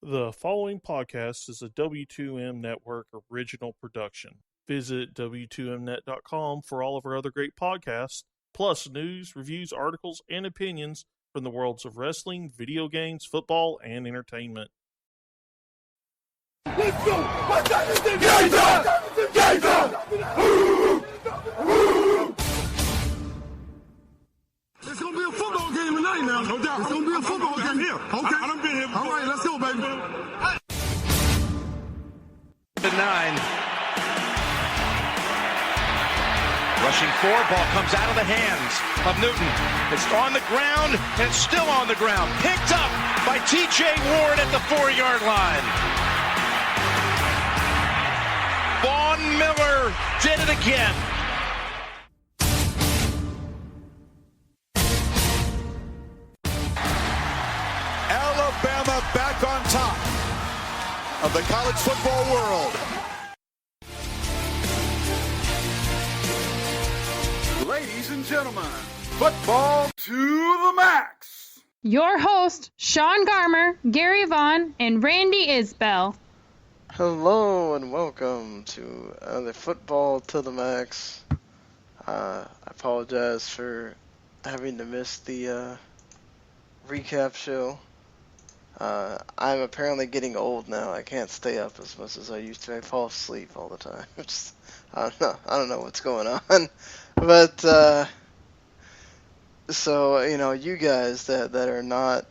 The following podcast is a W2M Network original production. Visit W2Mnet.com for all of our other great podcasts, plus news, reviews, articles, and opinions from the worlds of wrestling, video games, football, and entertainment. Let's go! My time is in! Game time! Game time! It's gonna be a football game tonight now. No doubt. It's gonna be a football game here. Okay. I done been here before. All right, let's go, baby. 9. Rushing 4, ball comes out of the hands of Newton. It's on the ground, and it's still on the ground. Picked up by T.J. Ward at the 4-yard line. Vaughn Miller did it again. Alabama back on top of the college football world. Ladies and gentlemen, football to the max. Your host, Sean Garmer, Gary Vaughn, and Randy Isbell. Hello and welcome to the Football to the Max. I apologize for having to miss the recap show. I'm apparently getting old now. I can't stay up as much as I used to. I fall asleep all the time. I don't know what's going on. But so you guys that are not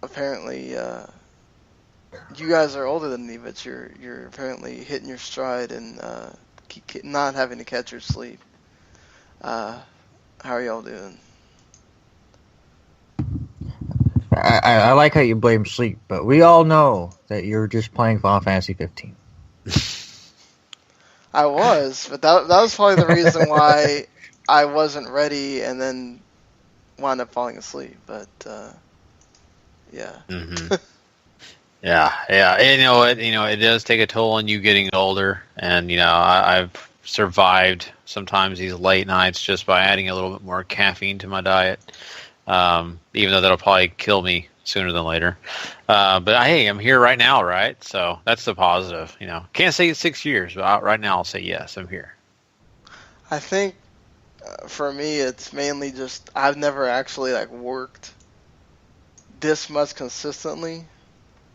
apparently you guys are older than me, but you're apparently hitting your stride and not having to catch your sleep. How are y'all doing? I like how you blame sleep, but we all know that you're just playing Final Fantasy 15. I was, but that was probably the reason why I wasn't ready and then wound up falling asleep. But yeah. Mm-hmm. Yeah. And, it does take a toll on you getting older, and I've survived sometimes these late nights just by adding a little bit more caffeine to my diet. Even though that'll probably kill me sooner than later. But hey, I'm here right now, right? So that's the positive. Can't say it's 6 years, but right now I'll say yes, I'm here. I think for me, it's mainly just I've never actually worked this much consistently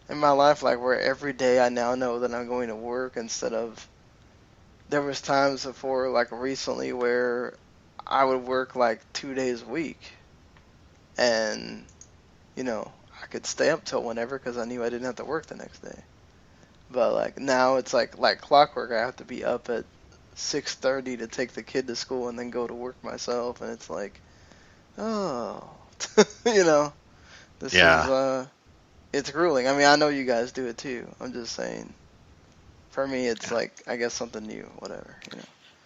in my life, where every day I now know that I'm going to work instead of there was times before, recently, where I would work 2 days a week. And, I could stay up till whenever because I knew I didn't have to work the next day. But, now it's like clockwork. I have to be up at 6:30 to take the kid to school and then go to work myself. And it's this is, it's grueling. I mean, I know you guys do it too. I'm just saying. For me, it's I guess something new, whatever,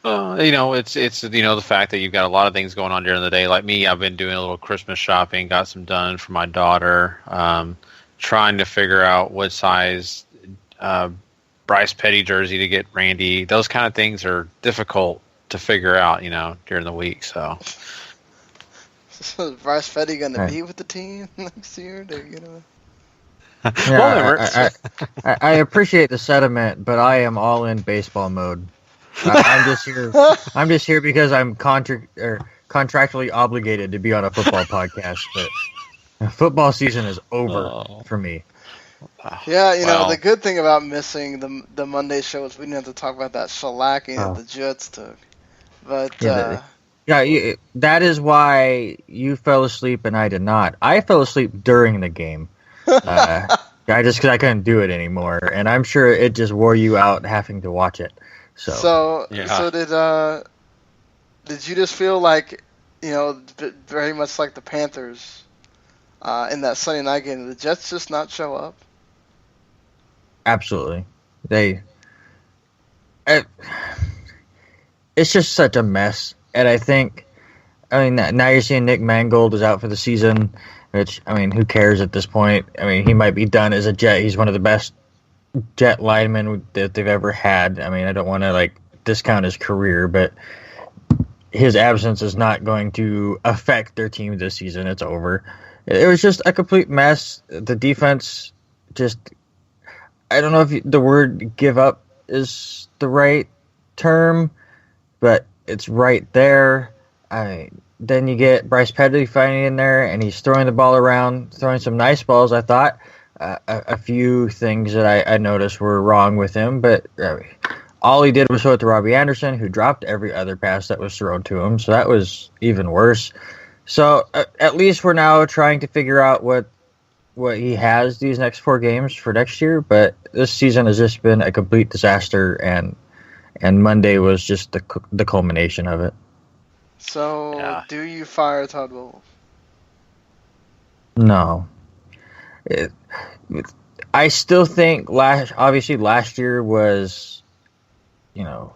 It's the fact that you've got a lot of things going on during the day. Like me, I've been doing a little Christmas shopping, got some done for my daughter, trying to figure out what size Bryce Petty jersey to get Randy. Those kind of things are difficult to figure out, during the week. So is Bryce Petty going to be with the team next year? Yeah, I appreciate the sentiment, but I am all in baseball mode. I'm just here. I'm just here because I'm contractually obligated to be on a football podcast. But football season is over for me. Yeah, the good thing about missing the Monday show is we didn't have to talk about that shellacking that the Jets took. But that is why you fell asleep and I did not. I fell asleep during the game. Just because I couldn't do it anymore, and I'm sure it just wore you out having to watch it. So did you just feel very much like the Panthers in that Sunday night game? Did the Jets just not show up? Absolutely, it's just such a mess, and now you're seeing Nick Mangold is out for the season, which who cares at this point? He might be done as a Jet. He's one of the best Jet linemen that they've ever had. I don't want to discount his career, but his absence is not going to affect their team this season. It's over. It was just a complete mess. The defense just, I don't know if the word give up is the right term, but it's right there. Then you get Bryce Petty finally in there, and he's throwing the ball around, throwing some nice balls. I thought a few things that I noticed were wrong with him, but all he did was throw it to Robbie Anderson, who dropped every other pass that was thrown to him, so that was even worse. So at least we're now trying to figure out what he has these next 4 games for next year, but this season has just been a complete disaster, and Monday was just the culmination of it. So, Do you fire Todd Bowles? No. I still think last year was,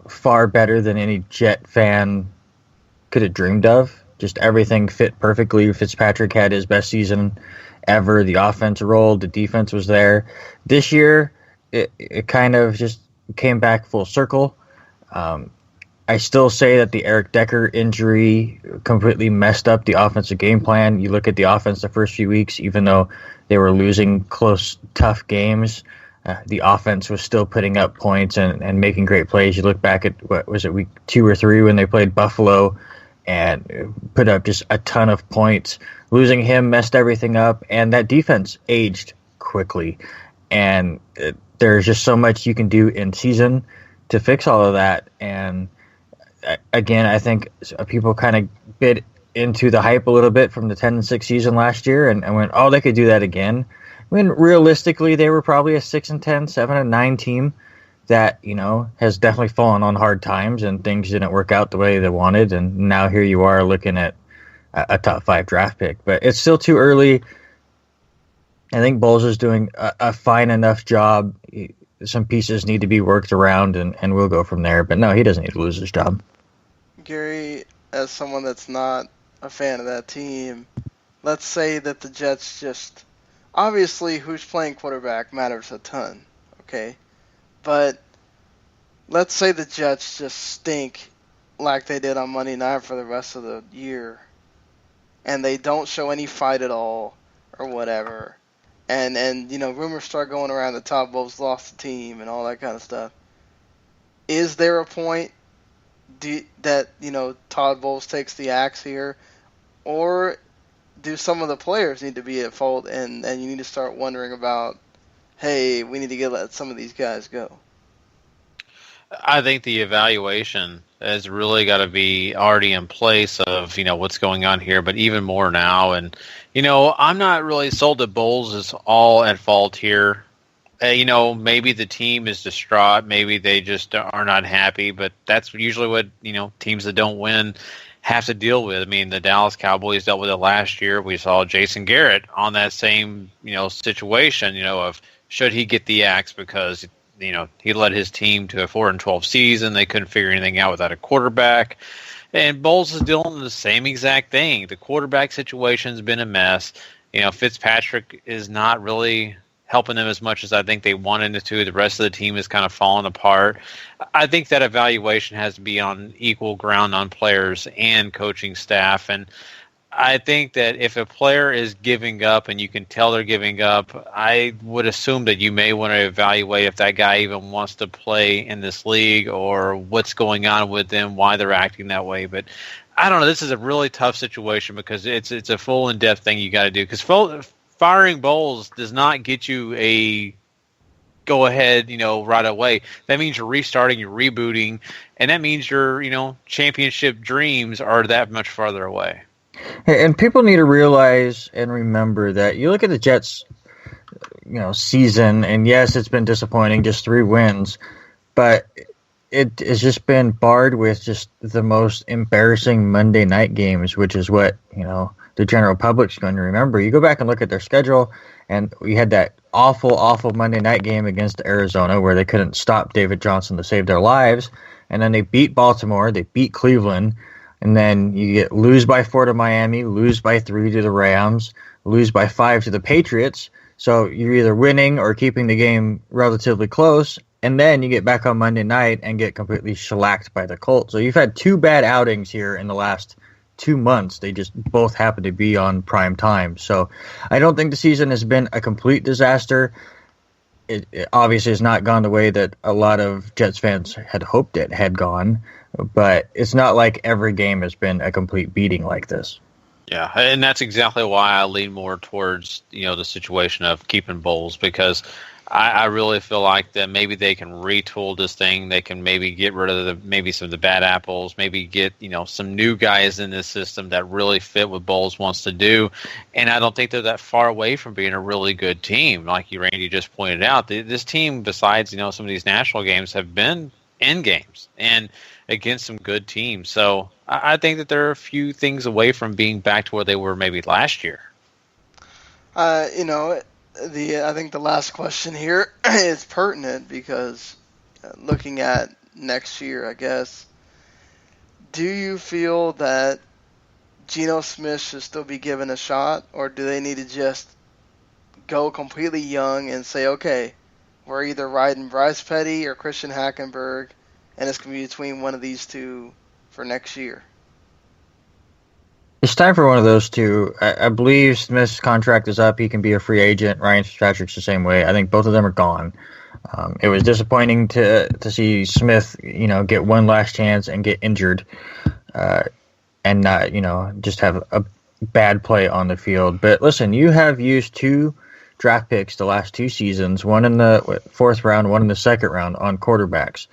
far better than any Jet fan could have dreamed of. Just everything fit perfectly. Fitzpatrick had his best season ever. The offense rolled. The defense was there. This year, it kind of just came back full circle. I still say that the Eric Decker injury completely messed up the offensive game plan. You look at the offense the first few weeks, even though they were losing close, tough games, the offense was still putting up points and making great plays. You look back at, week 2 or 3 when they played Buffalo and put up just a ton of points. Losing him messed everything up, and that defense aged quickly. And there's just so much you can do in season to fix all of that. And again, I think people kind of bit into the hype a little bit from the 10-6 season last year and went, oh, they could do that again. When realistically, they were probably a 6-10, 7-9 team that, has definitely fallen on hard times and things didn't work out the way they wanted. And now here you are looking at a top 5 draft pick. But it's still too early. I think Bowles is doing a fine enough job. Some pieces need to be worked around, and we'll go from there. But no, he doesn't need to lose his job. Gary, as someone that's not a fan of that team, let's say that the Jets just... Obviously, who's playing quarterback matters a ton, okay? But let's say the Jets just stink like they did on Monday night for the rest of the year, and they don't show any fight at all or whatever, and rumors start going around that Todd Bowles lost the team and all that kind of stuff. Is there a point that Todd Bowles takes the axe here, or do some of the players need to be at fault and you need to start wondering about, hey, we need to let some of these guys go? I think the evaluation has really got to be already in place of, what's going on here, but even more now. And, I'm not really sold that Bowles is all at fault here. Maybe the team is distraught. Maybe they just are not happy, but that's usually what, teams that don't win have to deal with. I mean, the Dallas Cowboys dealt with it last year. We saw Jason Garrett on that same, situation, of should he get the axe because, he led his team to a 4-12 season. They couldn't figure anything out without a quarterback. And Bowles is dealing with the same exact thing. The quarterback situation's been a mess. Fitzpatrick is not really helping them as much as I think they wanted it to. The rest of the team is kind of falling apart. I think that evaluation has to be on equal ground on players and coaching staff. And I think that if a player is giving up and you can tell they're giving up, I would assume that you may want to evaluate if that guy even wants to play in this league or what's going on with them, why they're acting that way. But I don't know. This is a really tough situation because it's a full in-depth thing you got to do. Because firing Bowles does not get you a go ahead, right away. That means you're restarting, you're rebooting, and that means your, championship dreams are that much farther away. And people need to realize and remember that you look at the Jets, season, and yes, it's been disappointing, just 3 wins, but it has just been barred with just the most embarrassing Monday night games, which is what, the general public's going to remember. You go back and look at their schedule, and we had that awful Monday night game against Arizona where they couldn't stop David Johnson to save their lives, and then they beat Baltimore, they beat Cleveland, and then you lose by 4 to Miami, lose by 3 to the Rams, lose by 5 to the Patriots. So you're either winning or keeping the game relatively close, and then you get back on Monday night and get completely shellacked by the Colts. So you've had 2 bad outings here in the last 2 months. They just both happen to be on prime time. So I don't think the season has been a complete disaster. it obviously has not gone the way that a lot of Jets fans had hoped it had gone, but it's not like every game has been a complete beating like this. Yeah, and that's exactly why I lean more towards the situation of keeping Bowles, because I really feel like that maybe they can retool this thing. They can maybe get rid of maybe some of the bad apples, maybe get some new guys in this system that really fit what Bowles wants to do. And I don't think they're that far away from being a really good team, like Randy just pointed out. This team, besides some of these national games, have been in games and against some good teams. So I think that they're a few things away from being back to where they were maybe last year. I think the last question here is pertinent because looking at next year, I guess, do you feel that Geno Smith should still be given a shot, or do they need to just go completely young and say, okay, we're either riding Bryce Petty or Christian Hackenberg, and it's going to be between one of these two for next year? It's time for one of those two. I believe Smith's contract is up. He can be a free agent. Ryan Fitzpatrick's the same way. I think both of them are gone. It was disappointing to see Smith, get one last chance and get injured, and not, just have a bad play on the field. But listen, you have used 2 draft picks the last 2 seasons, one in the 4th round, one in the 2nd round on quarterbacks.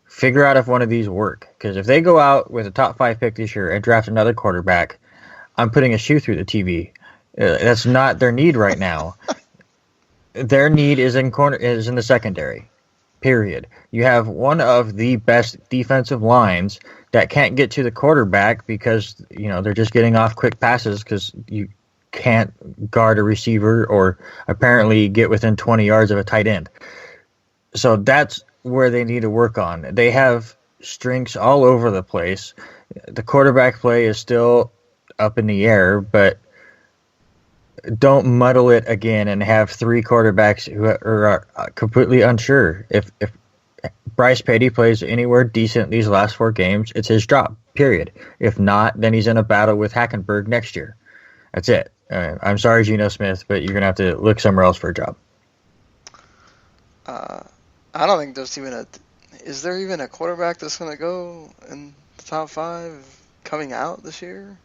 Figure out if one of these work, because if they go out with a top 5 pick this year and draft another quarterback, I'm putting a shoe through the TV. That's not their need right now. Their need is in the secondary. Period. You have one of the best defensive lines that can't get to the quarterback because they're just getting off quick passes because you can't guard a receiver or apparently get within 20 yards of a tight end. So that's where they need to work on. They have strengths all over the place. The quarterback play is still up in the air, but don't muddle it again and have 3 quarterbacks who are completely unsure. If Bryce Petty plays anywhere decent these last 4 games, it's his job, period. If not, then he's in a battle with Hackenberg next year. That's it. I'm sorry, Geno Smith, but you're going to have to look somewhere else for a job. I don't think there's is there even a quarterback that's going to go in the top 5 coming out this year?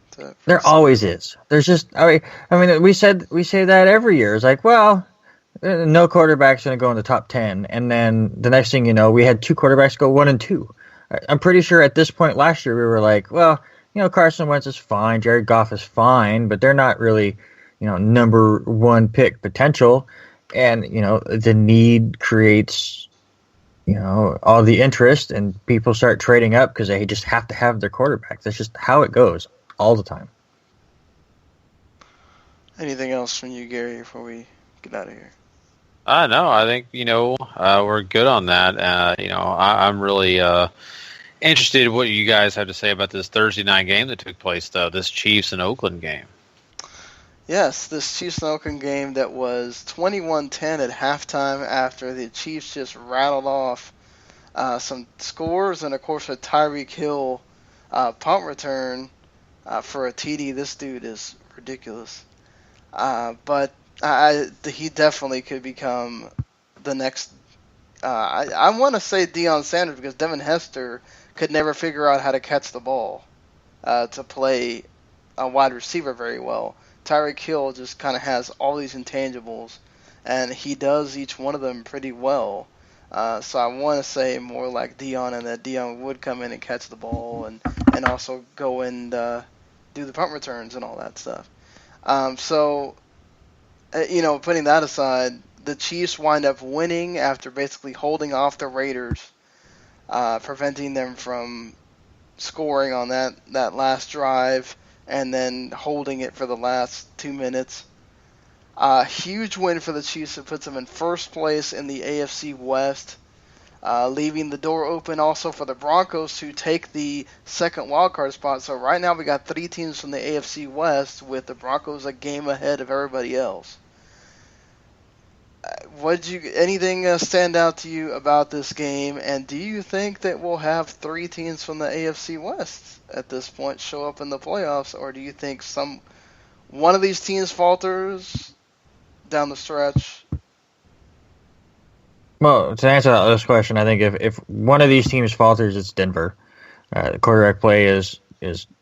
There always is. There's just, I mean, we say that every year. It's like, well, no quarterback's going to go in the top 10, and then the next thing you know, we had 2 quarterbacks go 1 and 2. I'm pretty sure at this point last year we were like, well, Carson Wentz is fine, Jared Goff is fine, but they're not really, number 1 pick potential, and the need creates, all the interest, and people start trading up because they just have to have their quarterback. That's just how it goes all the time. Anything else from you, Gary, before we get out of here? No, I think, we're good on that. I'm really interested in what you guys have to say about this Thursday night game that took place, though, this Chiefs and Oakland game. Yes, this Chiefs and Oakland game that was 21-10 at halftime after the Chiefs just rattled off some scores, and, of course, a Tyreek Hill punt return for a TD. This dude is ridiculous. But he definitely could become the next. I want to say Deion Sanders, because Devin Hester could never figure out how to catch the ball to play a wide receiver very well. Tyreek Hill just kind of has all these intangibles, and he does each one of them pretty well. So I want to say more like Deion, and that Deion would come in and catch the ball and also go and do the punt returns and all that stuff. Putting that aside, the Chiefs wind up winning after basically holding off the Raiders, preventing them from scoring on that last drive, and then holding it for the last 2 minutes. Huge win for the Chiefs that puts them in first place in the AFC West, leaving the door open also for the Broncos to take the second wildcard spot. So right now we got 3 teams from the AFC West, with the Broncos a game ahead of everybody else. Anything stand out to you about this game, and do you think that we'll have 3 teams from the AFC West at this point show up in the playoffs, or do you think one of these teams falters down the stretch? Well, to answer this question, I think if one of these teams falters, it's Denver. The quarterback play is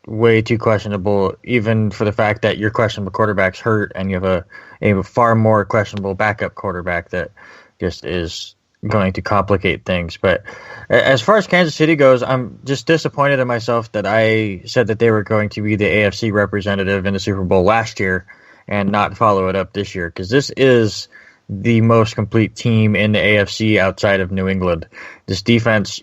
way too questionable, even for the fact that your questionable quarterback's hurt, and you have a far more questionable backup quarterback that just is going to complicate things. But as far as Kansas City goes, I'm just disappointed in myself that I said that they were going to be the AFC representative in the Super Bowl last year and not follow it up this year, because this is the most complete team in the AFC outside of New England. This defense,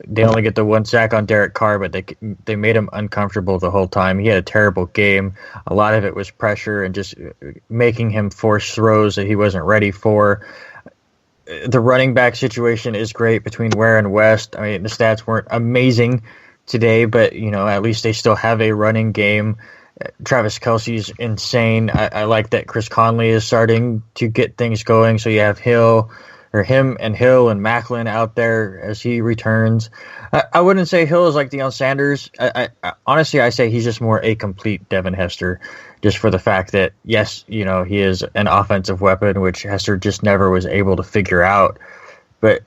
they only get the one sack on Derek Carr, but they made him uncomfortable the whole time. He had a terrible game. A lot of it was pressure and just making him force throws that he wasn't ready for. The running back situation is great between Ware and West. I mean, the stats weren't amazing today, but at least they still have a running game. Travis Kelce's insane. I like that Chris Conley is starting to get things going. So you have him and Hill and Macklin out there as he returns. I wouldn't say Hill is like Deion Sanders. Honestly, I say he's just more a complete Devin Hester, just for the fact that, yes, he is an offensive weapon, which Hester just never was able to figure out. But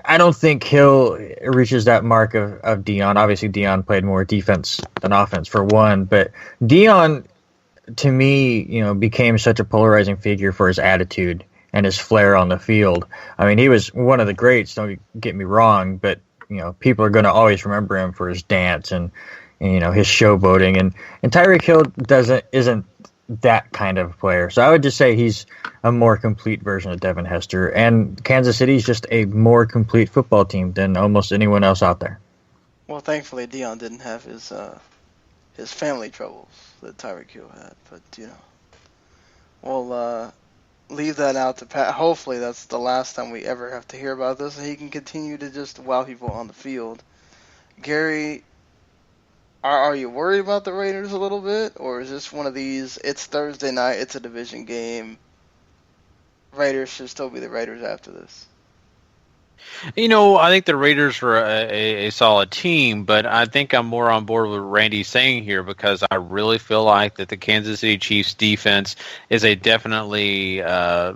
I don't think Hill reaches that mark of Deion. Obviously, Deion played more defense than offense, for one. But Deion, to me, became such a polarizing figure for his attitude and his flair on the field. I mean, he was one of the greats, don't get me wrong, but people are going to always remember him for his dance and his showboating. And Tyreek Hill isn't that kind of player. So I would just say he's a more complete version of Devin Hester, and Kansas City is just a more complete football team than almost anyone else out there. Well, thankfully Deion didn't have his family troubles that Tyreek Hill had, but we'll leave that out to Pat. Hopefully that's the last time we ever have to hear about this, and he can continue to just wow people on the field. Gary, are you worried about the Raiders a little bit, or is this one of these, it's Thursday night, it's a division game, Raiders should still be the Raiders after this? I think the Raiders were a solid team, but I think I'm more on board with what Randy's saying here, because I really feel like that the Kansas City Chiefs defense is a definitely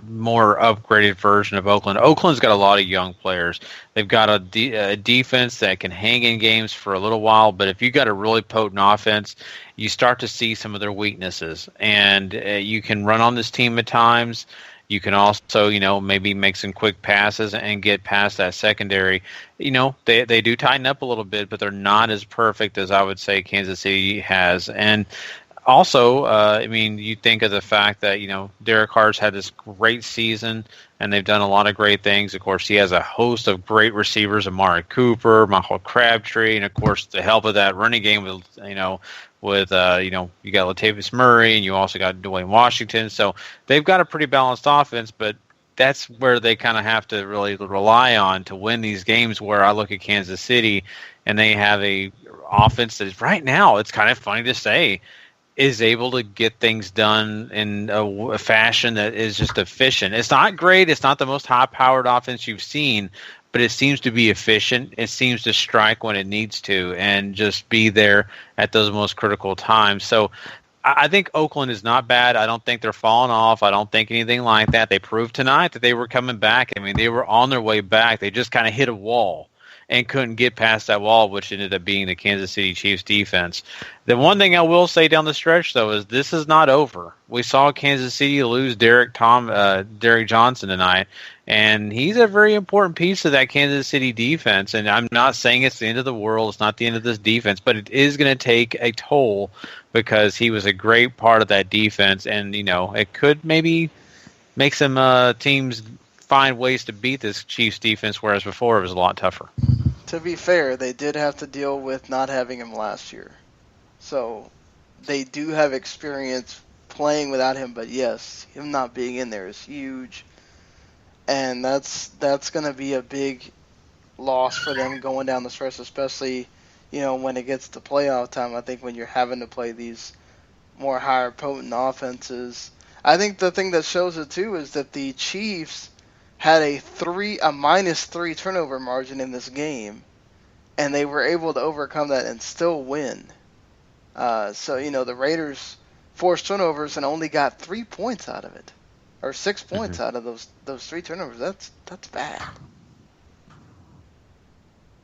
more upgraded version of Oakland. Oakland's got a lot of young players. They've got a defense that can hang in games for a little while, but if you've got a really potent offense, you start to see some of their weaknesses. And you can run on this team at times. You can also, maybe make some quick passes and get past that secondary. They do tighten up a little bit, but they're not as perfect as I would say Kansas City has. And also, you think of the fact that, Derek Carr's had this great season, and they've done a lot of great things. Of course, he has a host of great receivers, Amari Cooper, Michael Crabtree, and, of course, the help of that running game with, you got Latavius Murray, and you also got Dwayne Washington. So they've got a pretty balanced offense, but that's where they kind of have to really rely on to win these games, where I look at Kansas City, and they have a offense that right now, it's kind of funny to say, is able to get things done in a fashion that is just efficient. It's not great. It's not the most high-powered offense you've seen, but it seems to be efficient. It seems to strike when it needs to and just be there at those most critical times. So I think Oakland is not bad. I don't think they're falling off. I don't think anything like that. They proved tonight that they were coming back. They were on their way back. They just kind of hit a wall and couldn't get past that wall, which ended up being the Kansas City Chiefs defense. The one thing I will say down the stretch, though, is this is not over. We saw Kansas City lose Derrick Johnson tonight, and he's a very important piece of that Kansas City defense. And I'm not saying it's the end of the world. It's not the end of this defense, but it is going to take a toll, because he was a great part of that defense. And, it could maybe make some teams find ways to beat this Chiefs defense, whereas before it was a lot tougher. To be fair, they did have to deal with not having him last year. So they do have experience playing without him, but yes, him not being in there is huge. And that's going to be a big loss for them going down the stretch, especially, when it gets to playoff time. I think when you're having to play these more higher potent offenses. I think the thing that shows it too is that the Chiefs had a -3 turnover margin in this game, and they were able to overcome that and still win. So the Raiders forced turnovers and only got 3 points out of it, or 6 points out of those 3 turnovers. That's bad.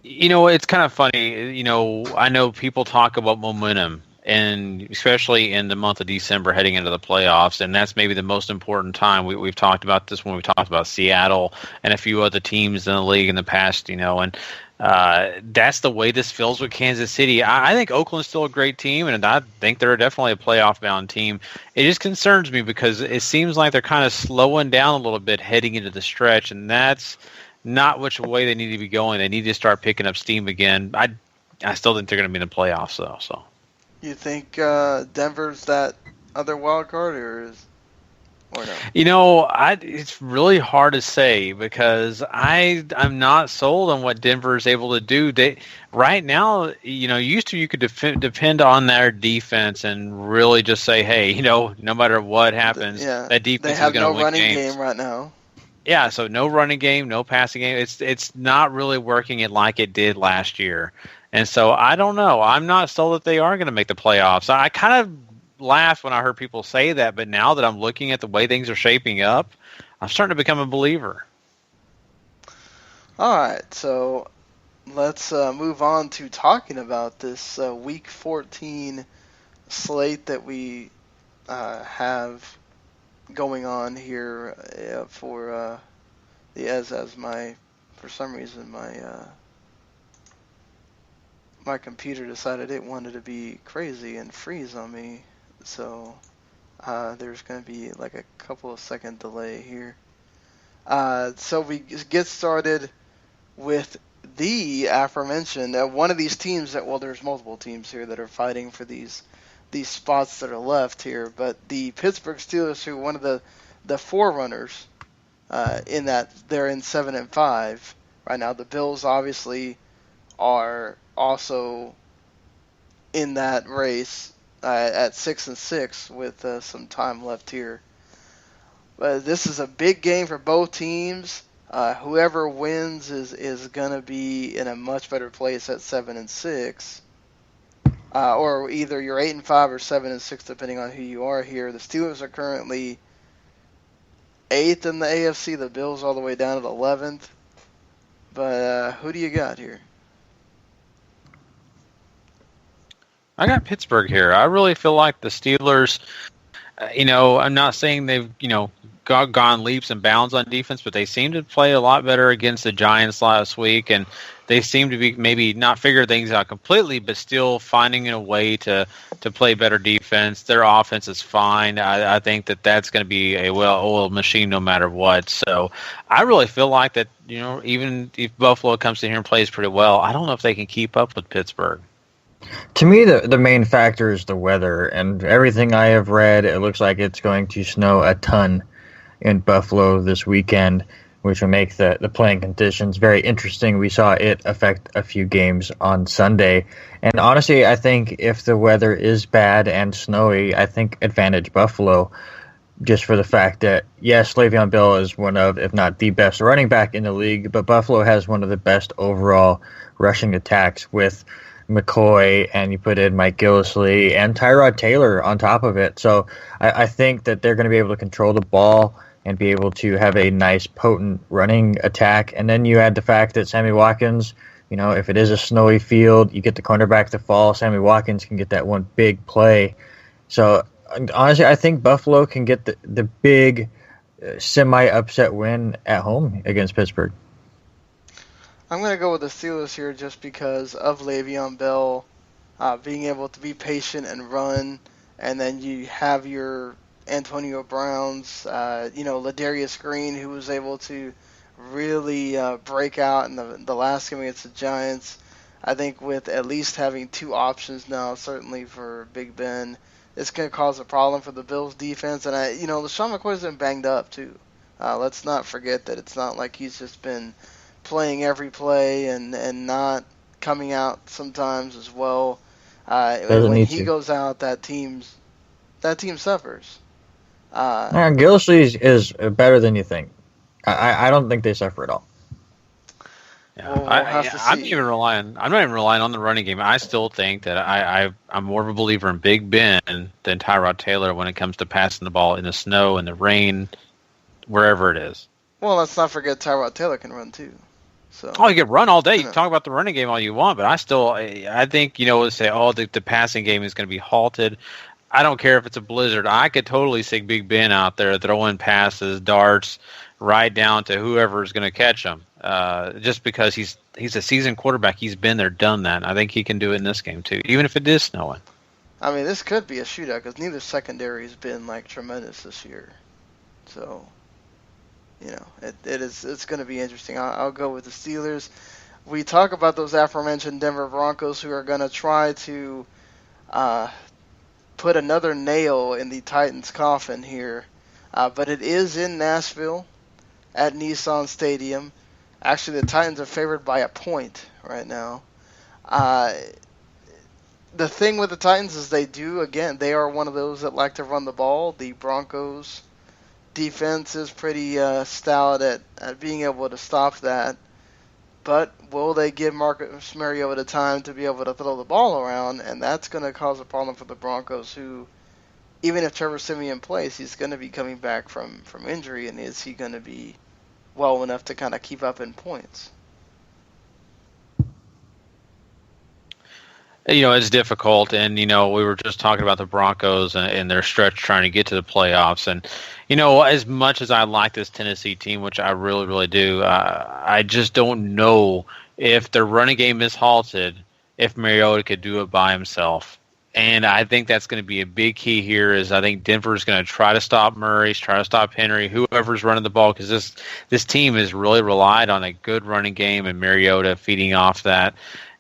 It's kind of funny. I know people talk about momentum, and especially in the month of December heading into the playoffs, and that's maybe the most important time. We've talked about this when we talked about Seattle and a few other teams in the league in the past, and that's the way this feels with Kansas City. I think Oakland's still a great team, and I think they're definitely a playoff-bound team. It just concerns me because it seems like they're kind of slowing down a little bit heading into the stretch, and that's not which way they need to be going. They need to start picking up steam again. I still think they're going to be in the playoffs, though. So, you think Denver's that other wild card, or no? It's really hard to say because I'm not sold on what Denver is able to do. Right now, used to you could depend on their defense and really just say, hey, no matter what happens, that defense is going to win games. They have no running game right now. Yeah, so no running game, no passing game. It's not really working it like it did last year. And so I don't know. I'm not sold that they are going to make the playoffs. I kind of laughed when I heard people say that, but now that I'm looking at the way things are shaping up, I'm starting to become a believer. All right, so let's move on to talking about this Week 14 slate that we have going on here for some reason my computer decided it wanted to be crazy and freeze on me, so there's going to be like a couple of second delay here. So we get started with the aforementioned one of these teams there's multiple teams here that are fighting for these spots that are left here, but the Pittsburgh Steelers, who are one of the forerunners in that they're in 7-5 right now. The Bills obviously are also in that race at 6-6 with some time left here. But this is a big game for both teams. Whoever wins is gonna be in a much better place at 7-6. Or either you're 8-5 or 7-6, depending on who you are here. The Steelers are currently 8th in the AFC. The Bills all the way down to the 11th. But who do you got here? I got Pittsburgh here. I really feel like the Steelers. I'm not saying they've gone leaps and bounds on defense, but they seem to play a lot better against the Giants last week, and they seem to be maybe not figure things out completely, but still finding a way to play better defense. Their offense is fine. I think that's going to be a well-oiled machine no matter what. So I really feel like that, even if Buffalo comes in here and plays pretty well, I don't know if they can keep up with Pittsburgh. To me, the main factor is the weather, and everything I have read, it looks like it's going to snow a ton in Buffalo this weekend, which will make the playing conditions very interesting. We saw it affect a few games on Sunday. And honestly, I think if the weather is bad and snowy, I think advantage Buffalo, just for the fact that, yes, Le'Veon Bell is one of, if not the best running back in the league, but Buffalo has one of the best overall rushing attacks with McCoy, and you put in Mike Gillislee and Tyrod Taylor on top of it. So I think that they're going to be able to control the ball and be able to have a nice, potent running attack. And then you add the fact that Sammy Watkins, if it is a snowy field, you get the cornerback to fall, Sammy Watkins can get that one big play. So honestly, I think Buffalo can get the big semi-upset win at home against Pittsburgh. I'm going to go with the Steelers here just because of Le'Veon Bell being able to be patient and run, and then you have your Antonio Browns, Ladarius Green, who was able to really break out in the last game against the Giants. I think with at least having 2 options now, certainly for Big Ben, it's going to cause a problem for the Bills defense. And LeSean McCoy's been banged up too. Let's not forget that it's not like he's just been playing every play and not coming out sometimes as well. When he goes out, that team suffers. Gillislee is better than you think. I don't think they suffer at all. Yeah, I'm not even relying on the running game. I still think that I'm more of a believer in Big Ben than Tyrod Taylor when it comes to passing the ball in the snow and the rain. wherever it is. Well, let's not forget Tyrod Taylor can run too. So. Oh, you can run all day. You can talk about the running game all you want, but I think, say, the passing game is going to be halted. I don't care if it's a blizzard. I could totally see Big Ben out there throwing passes, darts, right down to whoever is going to catch him. Just because he's a seasoned quarterback, he's been there, done that. I think he can do it in this game too, even if it is snowing. I mean, this could be a shootout because neither secondary has been tremendous this year. So. It's going to be interesting. I'll go with the Steelers. We talk about those aforementioned Denver Broncos who are going to try to put another nail in the Titans' coffin here. But it is in Nashville at Nissan Stadium. Actually, the Titans are favored by a point right now. The thing with the Titans is they are one of those that like to run the ball. The Broncos defense is pretty stout at being able to stop that. But will they give Marcus Mariota time to be able to throw the ball around? And that's going to cause a problem for the Broncos, who, even if Trevor Siemian plays, he's going to be coming back from injury. And is he going to be well enough to kind of keep up in points? It's difficult, and, we were just talking about the Broncos and their stretch trying to get to the playoffs. And, as much as I like this Tennessee team, which I really, really do, I just don't know if their running game is halted, if Mariota could do it by himself. And I think that's going to be a big key here. Is I think Denver's going to try to stop Murray, try to stop Henry, whoever's running the ball, because this team has really relied on a good running game and Mariota feeding off that.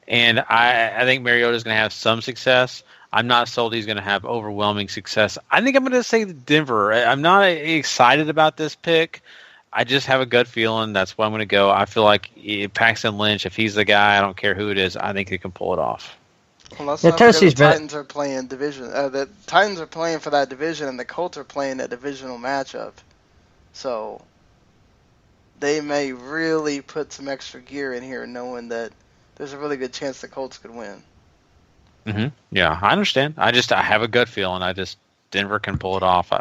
And I think Mariota's going to have some success. I'm not sold he's going to have overwhelming success. I think I'm going to say Denver. I'm not excited about this pick. I just have a gut feeling that's why I'm going to go. I feel like Paxton Lynch, if he's the guy, I don't care who it is, I think he can pull it off. Well, let's not forget the Titans are playing division. The Titans are playing for that division, and the Colts are playing a divisional matchup. So they may really put some extra gear in here, knowing that there's a really good chance the Colts could win. Mm-hmm. Yeah, I understand. I have a gut feeling. Denver can pull it off.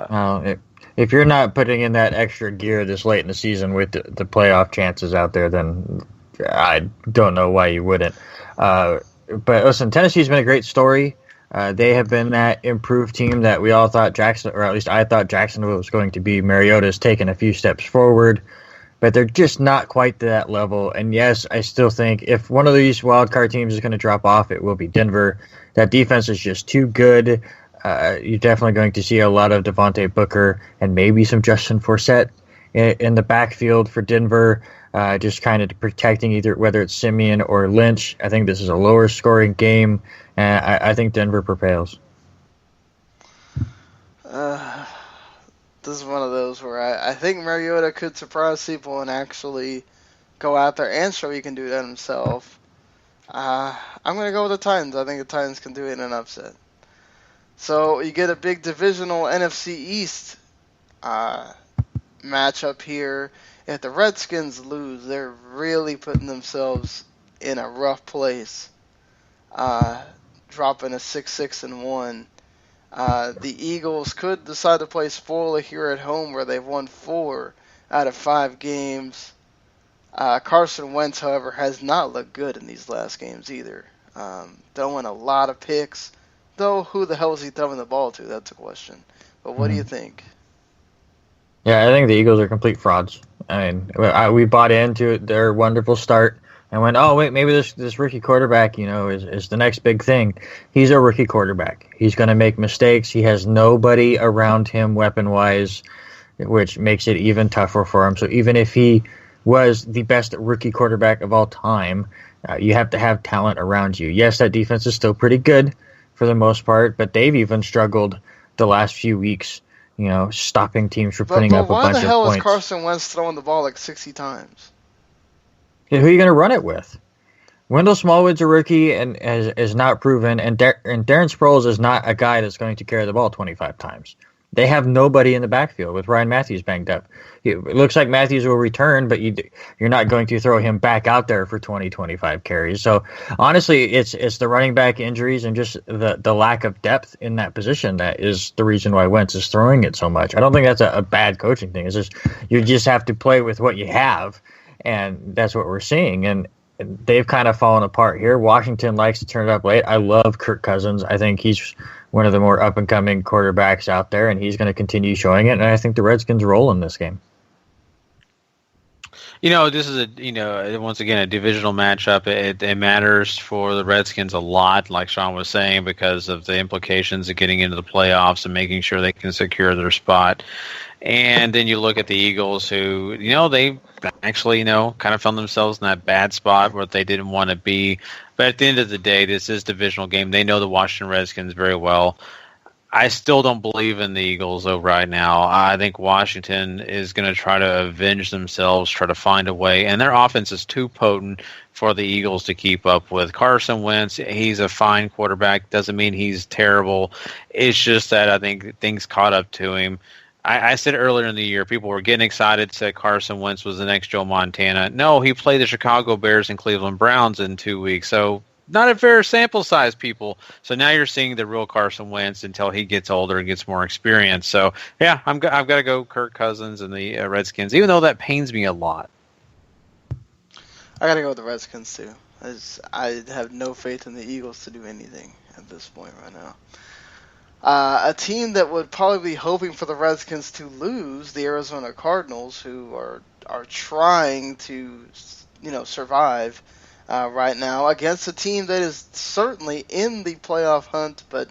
If you're not putting in that extra gear this late in the season with the playoff chances out there, then I don't know why you wouldn't. But listen, Tennessee's been a great story. They have been that improved team that we all thought or at least I thought Jacksonville was going to be. Mariota's taken a few steps forward, but they're just not quite to that level. And yes, I still think if one of these wildcard teams is going to drop off, it will be Denver. That defense is just too good. You're definitely going to see a lot of Devontae Booker and maybe some Justin Forsett in the backfield for Denver, just kind of protecting either whether it's Siemian or Lynch. I think this is a lower scoring game, and I think Denver prevails. This is one of those where I think Mariota could surprise people and actually go out there and show he can do that himself. I'm going to go with the Titans. I think the Titans can do it in an upset. So you get a big divisional NFC East matchup here. If the Redskins lose, they're really putting themselves in a rough place, dropping a 6-6-1. The Eagles could decide to play spoiler here at home, where they've won 4 out of 5 games. Carson Wentz, however, has not looked good in these last games either. Throwing a lot of picks. Though, who the hell is he throwing the ball to? That's a question. But what do you think? Yeah, I think the Eagles are complete frauds. I mean, we bought into their wonderful start and went, oh, wait, maybe this rookie quarterback, is the next big thing. He's a rookie quarterback. He's going to make mistakes. He has nobody around him weapon-wise, which makes it even tougher for him. So even if he was the best rookie quarterback of all time, you have to have talent around you. Yes, that defense is still pretty good for the most part, but they've even struggled the last few weeks, stopping teams from putting up a bunch of points. Why the hell is Carson Wentz throwing the ball 60 times? Who are you going to run it with? Wendell Smallwood's a rookie and is not proven, and Darren Sproles is not a guy that's going to carry the ball 25 times. they have nobody in the backfield with Ryan Matthews banged up. It looks like Matthews will return, but you're not going to throw him back out there for 20-25 carries. So honestly, it's the running back injuries and just the lack of depth in that position that is the reason why Wentz is throwing it so much. I don't think that's a bad coaching thing. It's just you just have to play with what you have, and that's what we're seeing. And they've kind of fallen apart here. Washington likes to turn it up late. I love Kirk Cousins. I think he's one of the more up-and-coming quarterbacks out there, and he's going to continue showing it. And I think the Redskins roll in this game. This is once again, a divisional matchup. It matters for the Redskins a lot, like Sean was saying, because of the implications of getting into the playoffs and making sure they can secure their spot. And then you look at the Eagles, who, they actually, kind of found themselves in that bad spot where they didn't want to be. But at the end of the day, this is a divisional game. They know the Washington Redskins very well. I still don't believe in the Eagles, though, right now. I think Washington is going to try to avenge themselves, try to find a way. And their offense is too potent for the Eagles to keep up with. Carson Wentz, he's a fine quarterback. Doesn't mean he's terrible. It's just that I think things caught up to him. I said earlier in the year, people were getting excited, said Carson Wentz was the next Joe Montana. No, he played the Chicago Bears and Cleveland Browns in 2 weeks. So not a fair sample size, people. So now you're seeing the real Carson Wentz until he gets older and gets more experience. So, yeah, I've got to go Kirk Cousins and the Redskins, even though that pains me a lot. I got to go with the Redskins, too. I have no faith in the Eagles to do anything at this point right now. A team that would probably be hoping for the Redskins to lose, the Arizona Cardinals, who are trying to, survive right now against a team that is certainly in the playoff hunt, but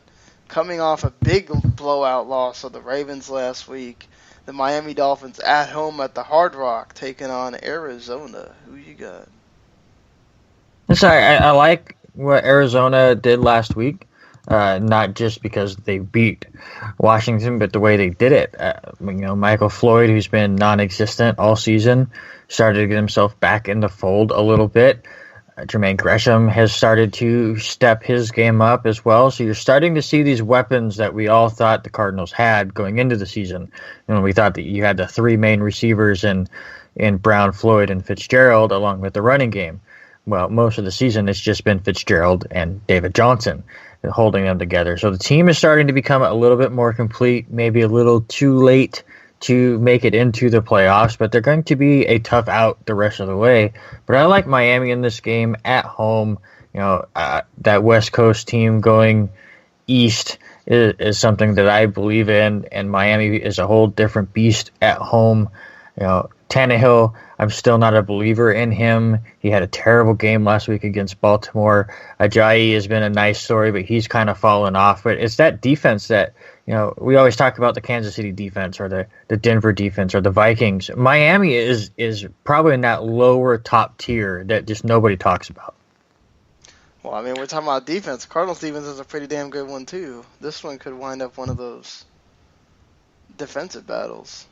coming off a big blowout loss of the Ravens last week. The Miami Dolphins at home at the Hard Rock taking on Arizona. Who you got? Sorry, I like what Arizona did last week. Not just because they beat Washington, but the way they did it. Michael Floyd, who's been non-existent all season, started to get himself back in the fold a little bit. Jermaine Gresham has started to step his game up as well. So you're starting to see these weapons that we all thought the Cardinals had going into the season. We thought that you had the three main receivers in Brown, Floyd, and Fitzgerald, along with the running game. Well, most of the season it's just been Fitzgerald and David Johnson holding them together. So the team is starting to become a little bit more complete, maybe a little too late to make it into the playoffs, but they're going to be a tough out the rest of the way. But I like Miami in this game at home. That West Coast team going east is something that I believe in, and Miami is a whole different beast at home. Tannehill, I'm still not a believer in him. He had a terrible game last week against Baltimore. Ajayi has been a nice story, but he's kind of fallen off. But it's that defense that, we always talk about the Kansas City defense or the Denver defense or the Vikings. Miami is probably in that lower top tier that just nobody talks about. Well, we're talking about defense. Cardinals defense is a pretty damn good one, too. This one could wind up one of those defensive battles.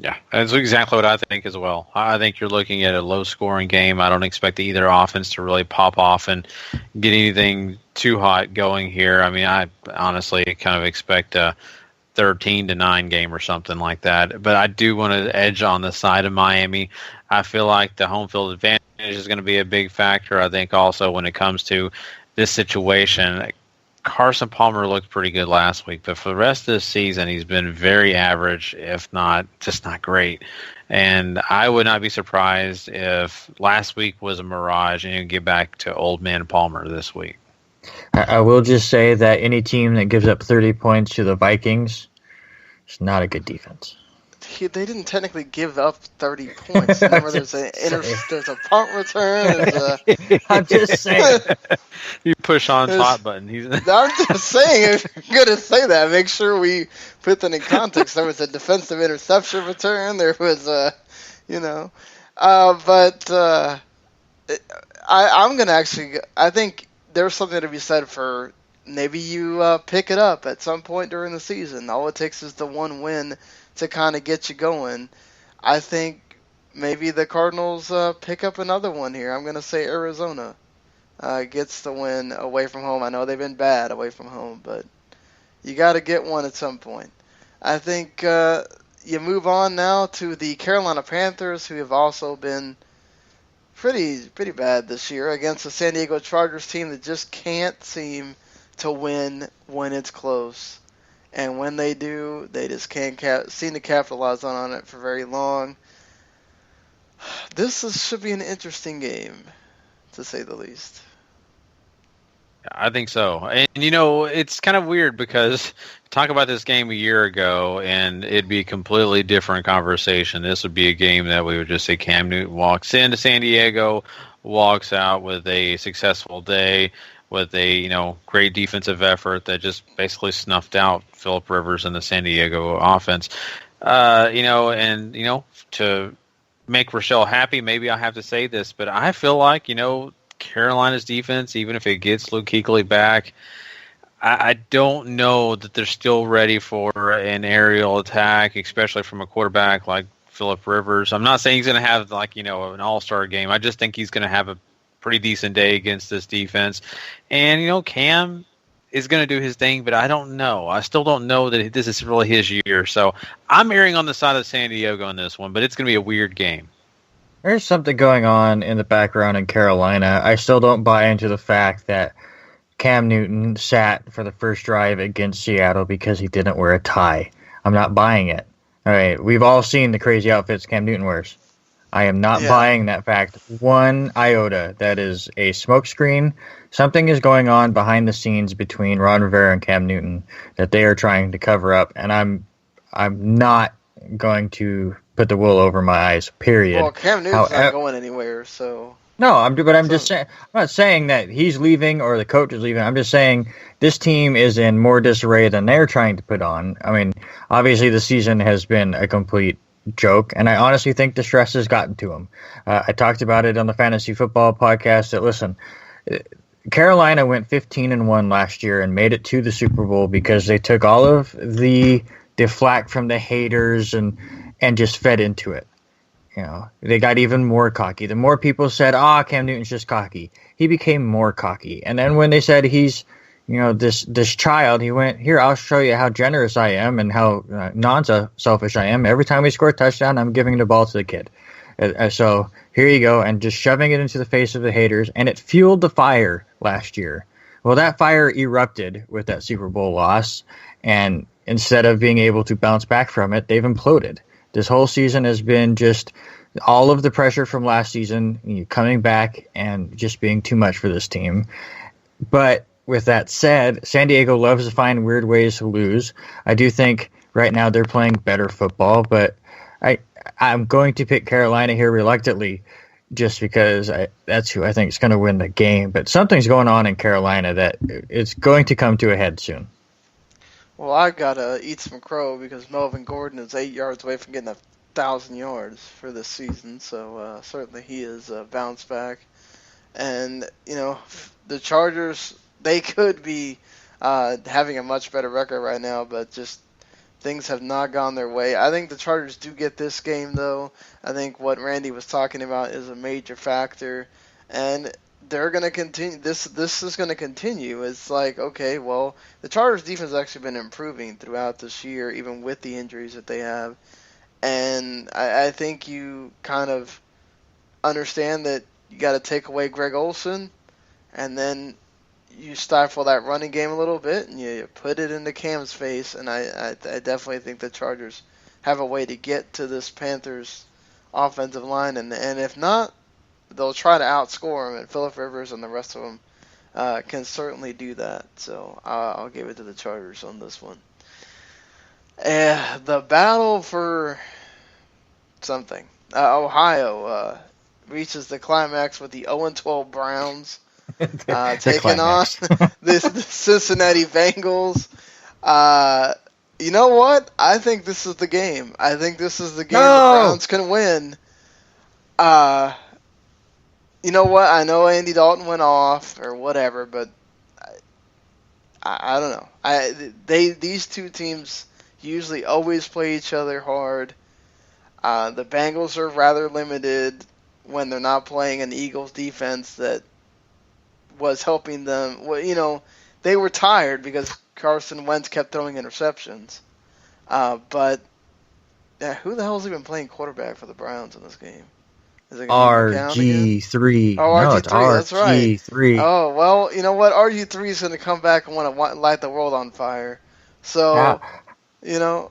Yeah, that's exactly what I think as well. I think you're looking at a low-scoring game. I don't expect either offense to really pop off and get anything too hot going here. I honestly kind of expect a 13-9 game or something like that. But I do want to edge on the side of Miami. I feel like the home field advantage is going to be a big factor. I think also when it comes to this situation, Carson Palmer looked pretty good last week, but for the rest of the season, he's been very average, if not just not great. And I would not be surprised if last week was a mirage and you get back to old man Palmer this week. I will just say that any team that gives up 30 points to the Vikings is not a good defense. They didn't technically give up 30 points. Remember, there's a punt return. I'm just saying. You push on top button. I'm just saying, if you're going to say that, make sure we put that in context. There was a defensive interception return. There was I'm going to actually, I think there's something to be said for maybe you pick it up at some point during the season. All it takes is the one win to kind of get you going. I think maybe the Cardinals pick up another one here. I'm going to say Arizona gets the win away from home. I know they've been bad away from home, but You got to get one at some point. I think you move on now to the Carolina Panthers, who have also been pretty bad this year against the San Diego Chargers team that just can't seem to win when it's close. And when they do, they just can't seem to capitalize on it for very long. Should be an interesting game, to say the least. I think so. And, it's kind of weird because talk about this game a year ago, and it'd be a completely different conversation. This would be a game that we would just say Cam Newton walks into San Diego, walks out with a successful day, with a great defensive effort that just basically snuffed out Phillip Rivers and the San Diego offense. To make Rochelle happy, maybe I have to say this, but I feel like Carolina's defense, even if it gets Luke Kuechly back, I don't know that they're still ready for an aerial attack, especially from a quarterback like Phillip Rivers. I'm not saying he's going to have an all-star game. I just think he's going to have a pretty decent day against this defense. And, Cam is going to do his thing, but I don't know. I still don't know that this is really his year. So I'm erring on the side of San Diego on this one, but it's going to be a weird game. There's something going on in the background in Carolina. I still don't buy into the fact that Cam Newton sat for the first drive against Seattle because he didn't wear a tie. I'm not buying it. All right, we've all seen the crazy outfits Cam Newton wears. I am not buying that fact one iota. That is a smokescreen. Something is going on behind the scenes between Ron Rivera and Cam Newton that they are trying to cover up, and I'm not going to put the wool over my eyes. Period. Well, Cam Newton's not going anywhere, so. No, I'm just saying. I'm not saying that he's leaving or the coach is leaving. I'm just saying this team is in more disarray than they're trying to put on. I mean, obviously the season has been a complete joke, and I honestly think the stress has gotten to him. I talked about it on the Fantasy Football podcast. That listen, Carolina went 15-1 last year and made it to the Super Bowl because they took all of the flack from the haters and just fed into it. They got even more cocky. The more people said, Cam Newton's just cocky, he became more cocky. And then when they said he's, this child, he went, here, I'll show you how generous I am and how non-selfish I am. Every time we score a touchdown, I'm giving the ball to the kid. So here you go, and just shoving it into the face of the haters. And it fueled the fire last year. Well, that fire erupted with that Super Bowl loss. And instead of being able to bounce back from it, they've imploded. This whole season has been just all of the pressure from last season coming back and just being too much for this team. But with that said, San Diego loves to find weird ways to lose. I do think right now they're playing better football, but I'm going to pick Carolina here reluctantly just because that's who I think is going to win the game. But something's going on in Carolina that it's going to come to a head soon. Well, I gotta eat some crow because Melvin Gordon is 8 yards away from getting 1,000 yards for this season. So certainly he is bounced back. And the Chargers, they could be having a much better record right now, but just things have not gone their way. I think the Chargers do get this game though. I think what Randy was talking about is a major factor, and they're going to continue. This is going to continue. It's like, okay, well, the Chargers' defense has actually been improving throughout this year, even with the injuries that they have. And I think you kind of understand that you got to take away Greg Olsen, and then you stifle that running game a little bit, and you put it into Cam's face. And I definitely think the Chargers have a way to get to this Panthers offensive line, and if not, they'll try to outscore them, and Phillip Rivers and the rest of them can certainly do that. So I'll give it to the Chargers on this one. The battle for something. Ohio reaches the climax with the 0-12 Browns taking on the Cincinnati Bengals. You know what? I think this is the game. I think this is the game the Browns can win. You know what? I know Andy Dalton went off or whatever, but I don't know. These two teams usually always play each other hard. The Bengals are rather limited when they're not playing an Eagles defense that was helping them. Well, they were tired because Carson Wentz kept throwing interceptions. But who the hell is even playing quarterback for the Browns in this game? Is it gonna be McCown RG3. again? Oh, No, RG3, it's that's right. RG3. Oh, well, you know what? RG3 is going to come back and want to light the world on fire. So, you know,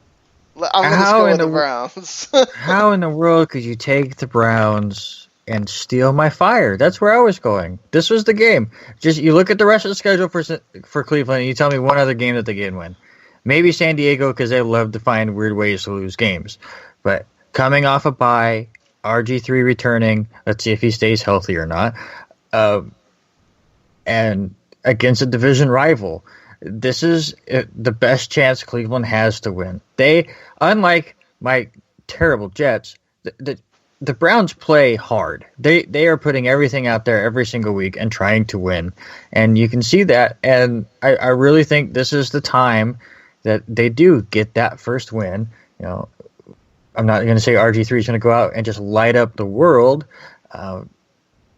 I'm going to go with the Browns. How in the world could you take the Browns and steal my fire? That's where I was going. This was the game. Just you look at the rest of the schedule for Cleveland and you tell me one other game that they can win. Maybe San Diego because they love to find weird ways to lose games. But coming off a bye, RG3 returning, let's see if he stays healthy or not, and against a division rival. This is the best chance Cleveland has to win. They, unlike my terrible Jets, the Browns play hard. They are putting everything out there every single week and trying to win. And you can see that. And I really think this is the time that they do get that first win. You know, I'm not going to say RG3 is going to go out and just light up the world.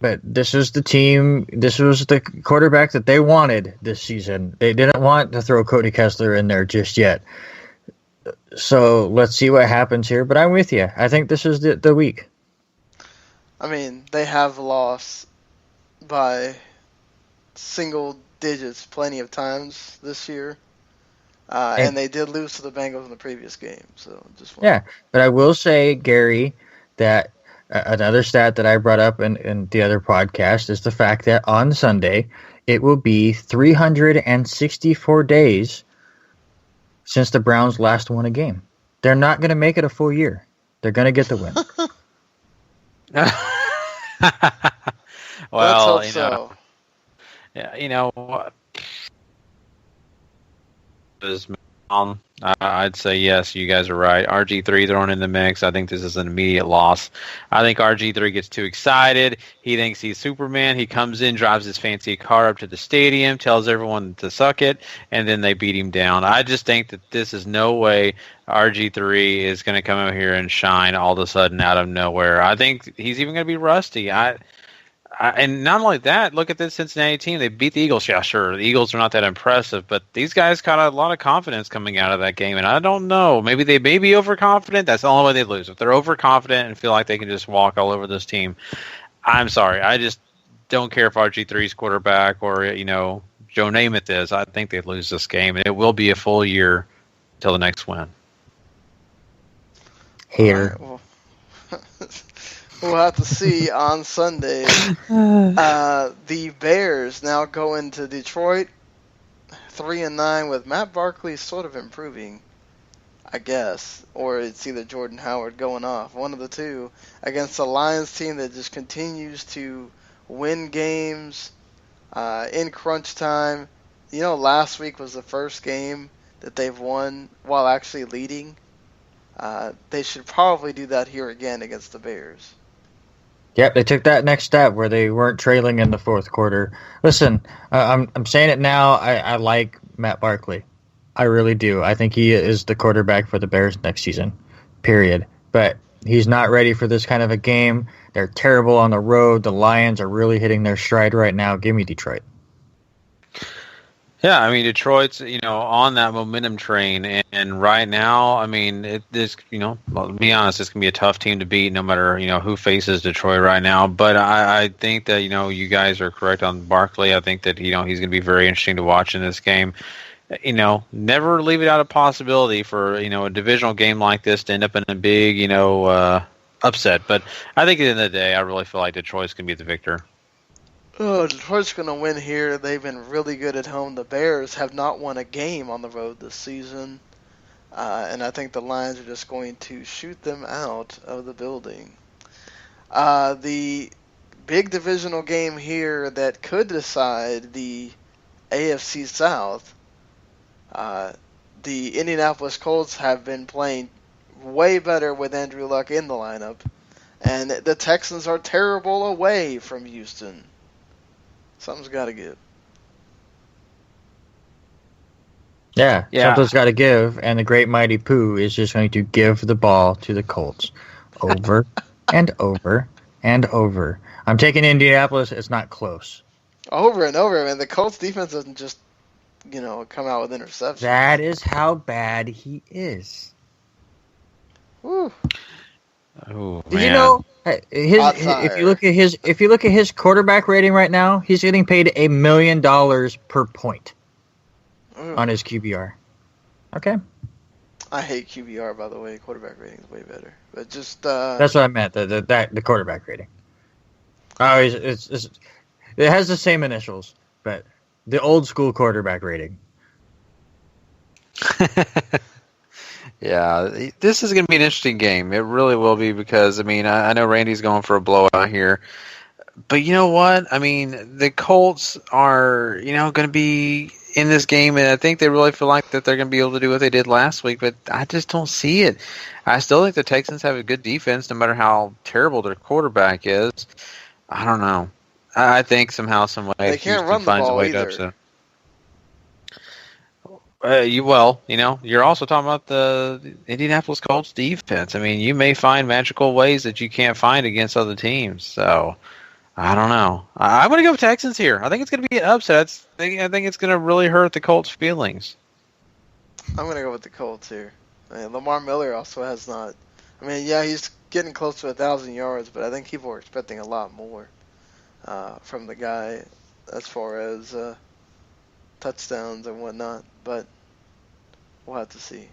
But this is the team, this was the quarterback that they wanted this season. They didn't want to throw Cody Kessler in there just yet. So let's see what happens here. But I'm with you. I think this is the week. I mean, they have lost by single digits plenty of times this year. And they did lose to the Bengals in the previous game. So yeah, but I will say, Gary, that another stat that I brought up in the other podcast is the fact that on Sunday, it will be 364 days since the Browns last won a game. They're not going to make it a full year. They're going to get the win. Well, you know, yeah, you know what? I'd say yes, you guys are right. RG3 thrown in the mix. I think this is an immediate loss. I think RG3 gets too excited. He thinks he's Superman. He comes in, drives his fancy car up to the stadium, tells everyone to suck it, and then they beat him down. I just think that this is no way RG3 is going to come out here and shine all of a sudden out of nowhere. I think he's even going to be rusty. And not only that, look at this Cincinnati team. They beat the Eagles. Yeah, sure, the Eagles are not that impressive, but these guys got a lot of confidence coming out of that game, and I don't know. Maybe they may be overconfident. That's the only way they lose. If they're overconfident and feel like they can just walk all over this team, I'm sorry. I just don't care if RG3's quarterback or, you know, Joe Namath is. I think they lose this game, and it will be a full year until the next win. Here. We'll have to see on Sunday. The Bears now go into Detroit 3-9 with Matt Barkley sort of improving, I guess. Or it's either Jordan Howard going off. One of the two. Against the Lions team that just continues to win games in crunch time. You know, last week was the first game that they've won while actually leading. They should probably do that here again against the Bears. Yep, they took that next step where they weren't trailing in the fourth quarter. Listen, I'm saying it now. I like Matt Barkley. I really do. I think he is the quarterback for the Bears next season, period. But he's not ready for this kind of a game. They're terrible on the road. The Lions are really hitting their stride right now. Give me Detroit. Yeah, I mean, Detroit's, you know, on that momentum train, and right now, I mean, this, you know, well, to be honest, it's going to be a tough team to beat no matter, you know, who faces Detroit right now, but I think that, you know, you guys are correct on Barkley. I think that, you know, he's going to be very interesting to watch in this game. You know, never leave it out of possibility for, you know, a divisional game like this to end up in a big, you know, upset, but I think at the end of the day, I really feel like Detroit's going to be the victor. Oh, Detroit's going to win here. They've been really good at home. The Bears have not won a game on the road this season. And I think the Lions are just going to shoot them out of the building. The big divisional game here that could decide the AFC South, the Indianapolis Colts have been playing way better with Andrew Luck in the lineup. And the Texans are terrible away from Houston. Something's got to give. Yeah, something's got to give, and the great mighty Pooh is just going to give the ball to the Colts over and over and over. I'm taking Indianapolis. It's not close. Over and over, man. The Colts defense is just come out with interceptions. That is how bad he is. Woo. Oh, Did man. you know if you look at his quarterback rating right now, he's getting paid $1 million per point on his QBR. Okay, I hate QBR, by the way. Quarterback rating is way better, but just that's what I meant. The quarterback rating. Oh, it has the same initials, but the old school quarterback rating. Yeah, this is going to be an interesting game. It really will be because, I know Randy's going for a blowout here. But you know what? The Colts are, going to be in this game, and I think they really feel like that they're going to be able to do what they did last week, but I just don't see it. I still think the Texans have a good defense, no matter how terrible their quarterback is. I don't know. I think somehow, some way, they can't run the ball either. You're also talking about the Indianapolis Colts defense. You may find magical ways that you can't find against other teams. So, I don't know. I'm going to go with Texans here. I think it's going to be an upset. I think it's going to really hurt the Colts' feelings. I'm going to go with the Colts here. Lamar Miller also has not. He's getting close to 1,000 yards, but I think people are expecting a lot more from the guy as far as touchdowns and whatnot, but we'll have to see.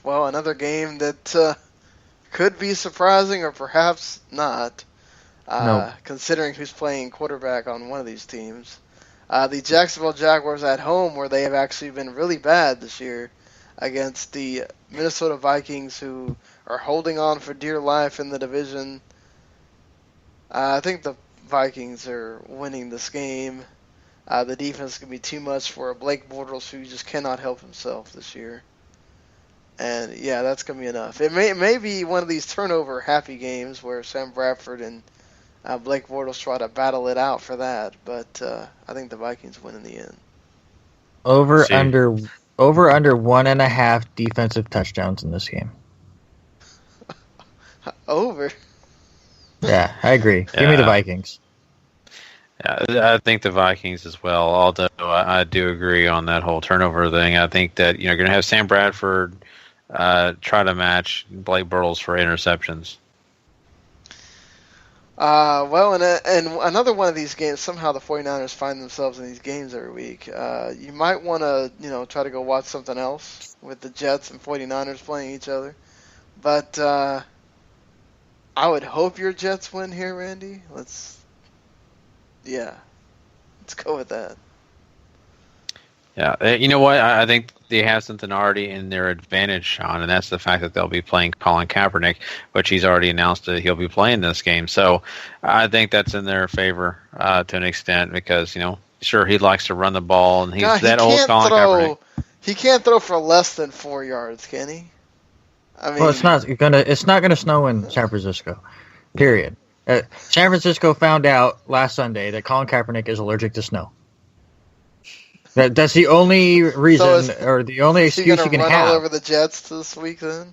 Another game that could be surprising or perhaps not, considering who's playing quarterback on one of these teams. The Jacksonville Jaguars at home, where they have actually been really bad this year, against the Minnesota Vikings, who are holding on for dear life in the division. I think the Vikings are winning this game. The defense can be too much for a Blake Bortles who just cannot help himself this year. And that's going to be enough. It may be one of these turnover happy games where Sam Bradford and Blake Bortles try to battle it out for that, but I think the Vikings win in the end. Over under 1.5 defensive touchdowns in this game. Over. Yeah, I agree. Give me the Vikings. Yeah, I think the Vikings as well, although I do agree on that whole turnover thing. I think that you're going to have Sam Bradford try to match Blake Bortles for interceptions. And another one of these games, somehow the 49ers find themselves in these games every week. You might want to, try to go watch something else with the Jets and 49ers playing each other. But I would hope your Jets win here, Randy. Let's go with that. Yeah, you know what? I think they have something already in their advantage, Sean, and that's the fact that they'll be playing Colin Kaepernick, which he's already announced that he'll be playing this game. So I think that's in their favor to an extent because, sure, he likes to run the ball, and he's that old Colin Kaepernick. He can't throw for less than 4 yards, can he? It's not gonna snow in San Francisco. Period. San Francisco found out last Sunday that Colin Kaepernick is allergic to snow. That's the only reason, or the only excuse you can have. Is he going to run all over the Jets this week then?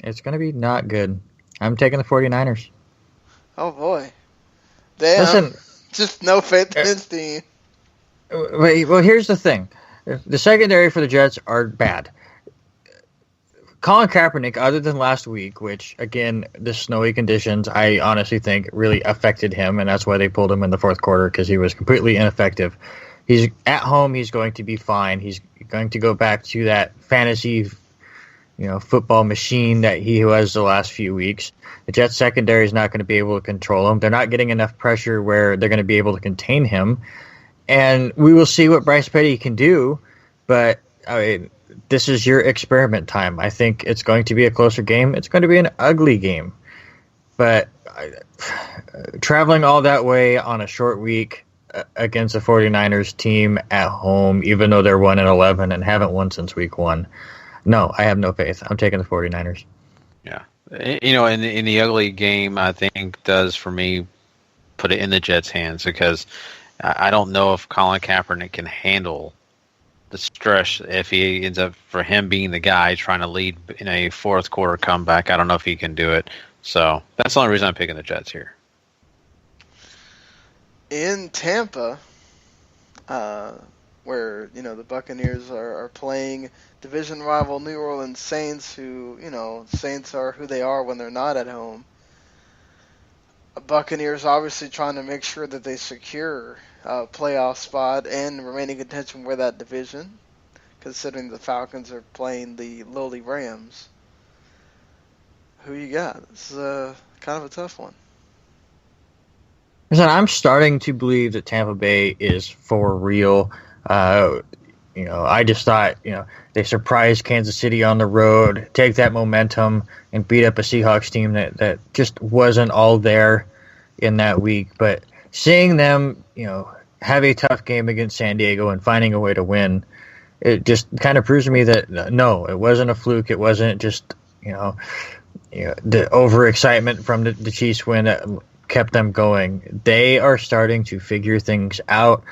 It's going to be not good. I'm taking the 49ers. Oh, boy. Damn. Listen, just no faith in his team. Well, here's the thing. The secondary for the Jets are bad. Colin Kaepernick, other than last week, which, again, the snowy conditions, I honestly think really affected him, and that's why they pulled him in the fourth quarter, because he was completely ineffective. He's at home. He's going to be fine. He's going to go back to that fantasy, football machine that he was the last few weeks. The Jets secondary is not going to be able to control him. They're not getting enough pressure where they're going to be able to contain him. And we will see what Bryce Petty can do. But this is your experiment time. I think it's going to be a closer game. It's going to be an ugly game. But traveling all that way on a short week against the 49ers team at home, even though they're 1-11 and haven't won since week 1. No, I have no faith. I'm taking the 49ers. Yeah. In the ugly game, I think does, for me, put it in the Jets' hands because I don't know if Colin Kaepernick can handle the stress if he ends up, for him being the guy trying to lead in a fourth quarter comeback. I don't know if he can do it. So that's the only reason I'm picking the Jets here. in Tampa, where the Buccaneers are playing division rival New Orleans Saints, who Saints are who they are when they're not at home. Buccaneers obviously trying to make sure that they secure a playoff spot and remain in contention with that division, considering the Falcons are playing the lowly Rams. Who you got? This is kind of a tough one. Listen, I'm starting to believe that Tampa Bay is for real. I just thought, they surprised Kansas City on the road, take that momentum, and beat up a Seahawks team that just wasn't all there in that week. But seeing them, have a tough game against San Diego and finding a way to win, it just kind of proves to me that, no, it wasn't a fluke. It wasn't just, the overexcitement from the Chiefs win that kept them going. They are starting to figure things out.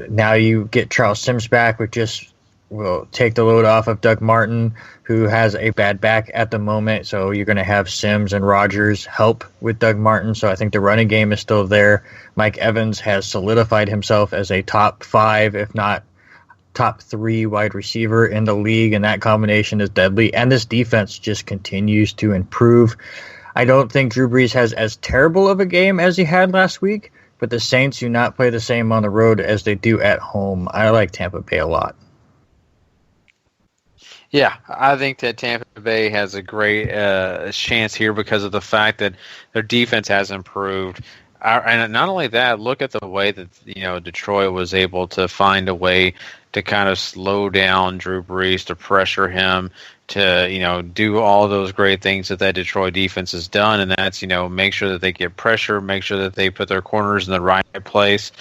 Now you get Charles Sims back, which just will take the load off of Doug Martin, who has a bad back at the moment. So you're going to have Sims and Rodgers help with Doug Martin. So I think the running game is still there. Mike Evans has solidified himself as a top 5, if not top 3 wide receiver in the league, and that combination is deadly. And this defense just continues to improve. I don't think Drew Brees has as terrible of a game as he had last week, but the Saints do not play the same on the road as they do at home. I like Tampa Bay a lot. Yeah, I think that Tampa Bay has a great chance here because of the fact that their defense has improved. And not only that, look at the way that Detroit was able to find a way to kind of slow down Drew Brees, to pressure him, to do all those great things that Detroit defense has done, and that's make sure that they get pressure, make sure that they put their corners in the right place.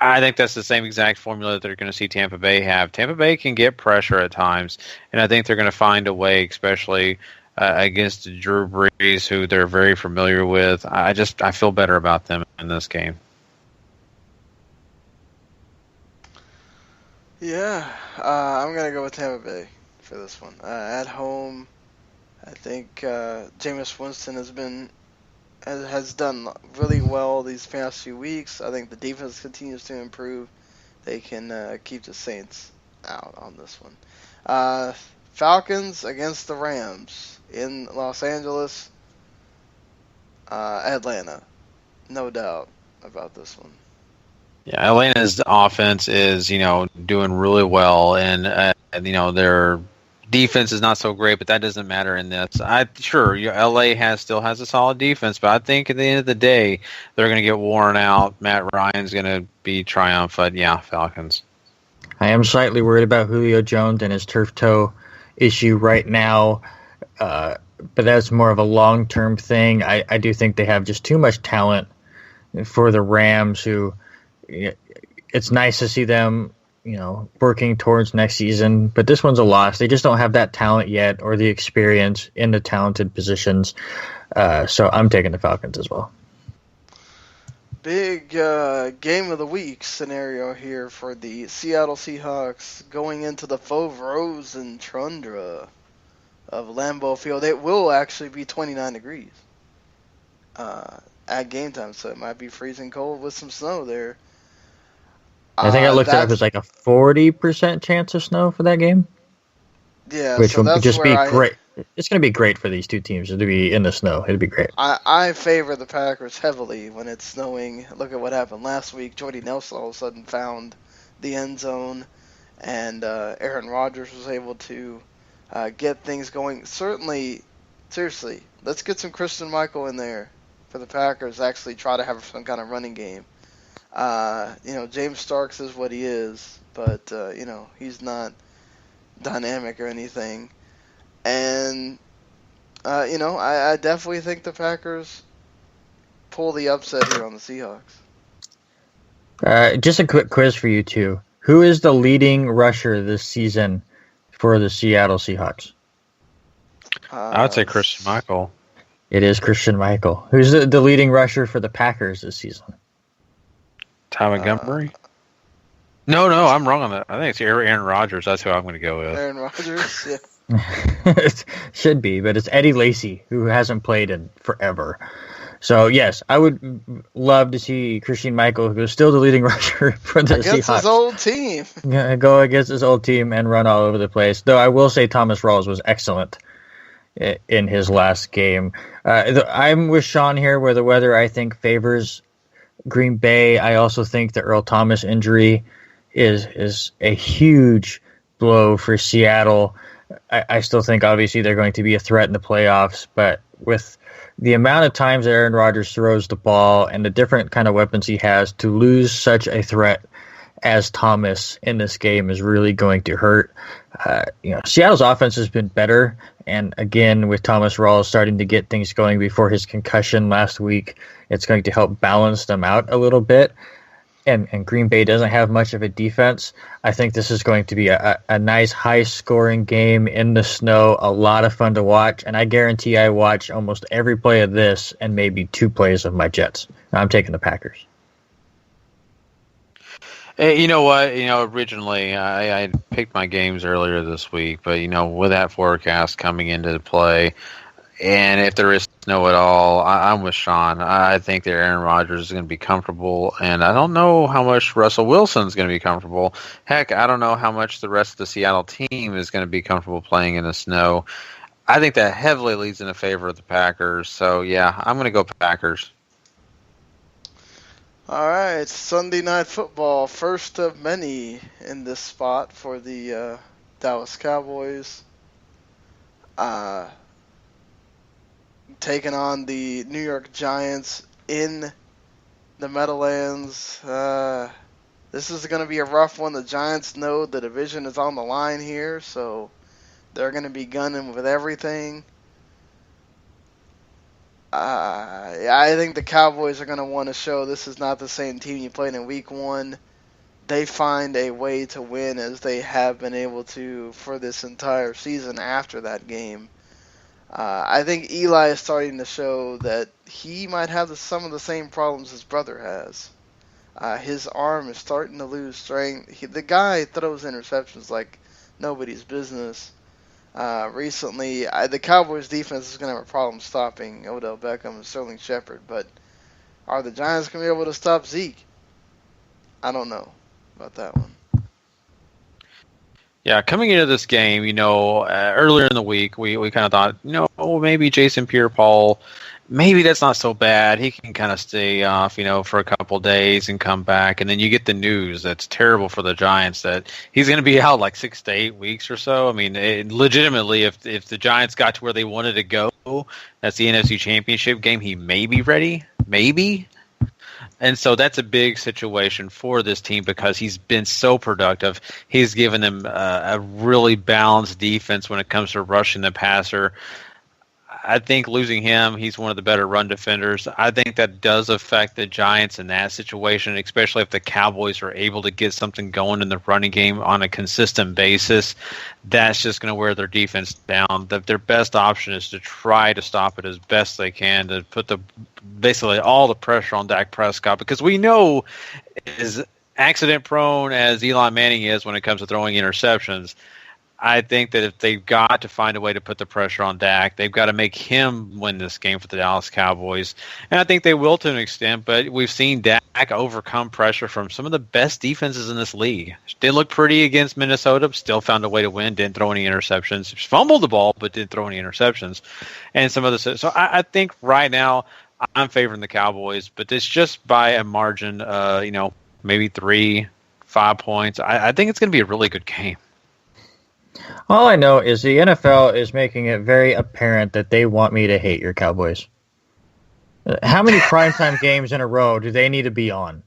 I think that's the same exact formula that they're going to see Tampa Bay have. Tampa Bay can get pressure at times, and I think they're going to find a way, especially against Drew Brees, who they're very familiar with. I feel better about them in this game. Yeah, I'm going to go with Tampa Bay for this one. At home, I think Jameis Winston has done really well these past few weeks. I think the defense continues to improve. They can keep the Saints out on this one. Falcons against the Rams in Los Angeles. Atlanta, no doubt about this one. Yeah, Atlanta's offense is, doing really well, and their defense is not so great, but that doesn't matter in this. LA still has a solid defense, but I think at the end of the day, they're going to get worn out. Matt Ryan's going to be triumphant. Yeah, Falcons. I am slightly worried about Julio Jones and his turf toe issue right now, but that's more of a long-term thing. I do think they have just too much talent for the Rams, who it's nice to see them working towards next season, but this one's a loss. They just don't have that talent yet or the experience in the talented positions. So I'm taking the Falcons as well. Big game of the week scenario here for the Seattle Seahawks going into the frozen tundra of Lambeau Field. It will actually be 29 degrees at game time, so it might be freezing cold with some snow there. I think I looked it up. There's like a 40% chance of snow for that game. Yeah, which so would just be great. It's going to be great for these two teams to be in the snow. It'd be great. I favor the Packers heavily when it's snowing. Look at what happened last week. Jordy Nelson all of a sudden found the end zone, and Aaron Rodgers was able to get things going. Seriously, let's get some Christian Michael in there for the Packers. Actually try to have some kind of running game. James Starks is what he is, but he's not dynamic or anything. And I definitely think the Packers pull the upset here on the Seahawks. Just a quick quiz for you two. Who is the leading rusher this season for the Seattle Seahawks? I would say Christian Michael. It is Christian Michael. Who's the leading rusher for the Packers this season? Ty Montgomery? No, I'm wrong on that. I think it's Aaron Rodgers. That's who I'm going to go with. Aaron Rodgers, yeah. It should be, but it's Eddie Lacy, who hasn't played in forever. So, yes, I would love to see Christine Michael, who is still the leading rusher for the against Seahawks. his old team. Go against his old team and run all over the place. Though I will say Thomas Rawls was excellent in his last game. I'm with Sean here where the weather, I think, favors Green Bay. I also think the Earl Thomas injury is a huge blow for Seattle. I still think, obviously, they're going to be a threat in the playoffs, but with the amount of times that Aaron Rodgers throws the ball and the different kind of weapons he has, to lose such a threat as Thomas in this game is really going to hurt. Seattle's offense has been better, and again, with Thomas Rawls starting to get things going before his concussion last week, it's going to help balance them out a little bit. And Green Bay doesn't have much of a defense. I think this is going to be a nice high-scoring game in the snow, a lot of fun to watch, and I guarantee I watch almost every play of this and maybe 2 plays of my Jets. I'm taking the Packers. Hey, you know what? Originally I picked my games earlier this week, but with that forecast coming into play, and if there is snow at all, I'm with Sean. I think that Aaron Rodgers is going to be comfortable, and I don't know how much Russell Wilson's going to be comfortable. Heck, I don't know how much the rest of the Seattle team is going to be comfortable playing in the snow. I think that heavily leads in favor of the Packers. So, yeah, I'm going to go Packers. All right, Sunday Night Football, first of many in this spot for the Dallas Cowboys. Taking on the New York Giants in the Meadowlands. This is going to be a rough one. The Giants know the division is on the line here, so they're going to be gunning with everything. I think the Cowboys are going to want to show this is not the same team you played in Week 1. They find a way to win as they have been able to for this entire season after that game. I think Eli is starting to show that he might have some of the same problems his brother has. His arm is starting to lose strength. The guy throws interceptions like nobody's business. Recently, the Cowboys' defense is going to have a problem stopping Odell Beckham and Sterling Shepard, but are the Giants going to be able to stop Zeke? I don't know about that one. Yeah, coming into this game, earlier in the week, we kind of thought, maybe Jason Pierre-Paul, maybe that's not so bad. He can kind of stay off, for a couple days and come back. And then you get the news that's terrible for the Giants that he's going to be out like 6 to 8 weeks or so. I mean, legitimately, if the Giants got to where they wanted to go, that's the NFC Championship game, he may be ready, maybe. And so that's a big situation for this team because he's been so productive. He's given them a really balanced defense when it comes to rushing the passer. I think losing him, he's one of the better run defenders. I think that does affect the Giants in that situation, especially if the Cowboys are able to get something going in the running game on a consistent basis. That's just going to wear their defense down. Their best option is to try to stop it as best they can to put basically all the pressure on Dak Prescott, because we know as accident prone as Eli Manning is when it comes to throwing interceptions, I think that if they've got to find a way to put the pressure on Dak, they've got to make him win this game for the Dallas Cowboys. And I think they will to an extent, but we've seen Dak overcome pressure from some of the best defenses in this league. Did look pretty against Minnesota, still found a way to win, didn't throw any interceptions. Fumbled the ball, but didn't throw any interceptions. And some other. So I think right now I'm favoring the Cowboys, but it's just by a margin, maybe 3-5 points. I think it's going to be a really good game. All I know is the NFL is making it very apparent that they want me to hate your Cowboys. How many primetime games in a row do they need to be on?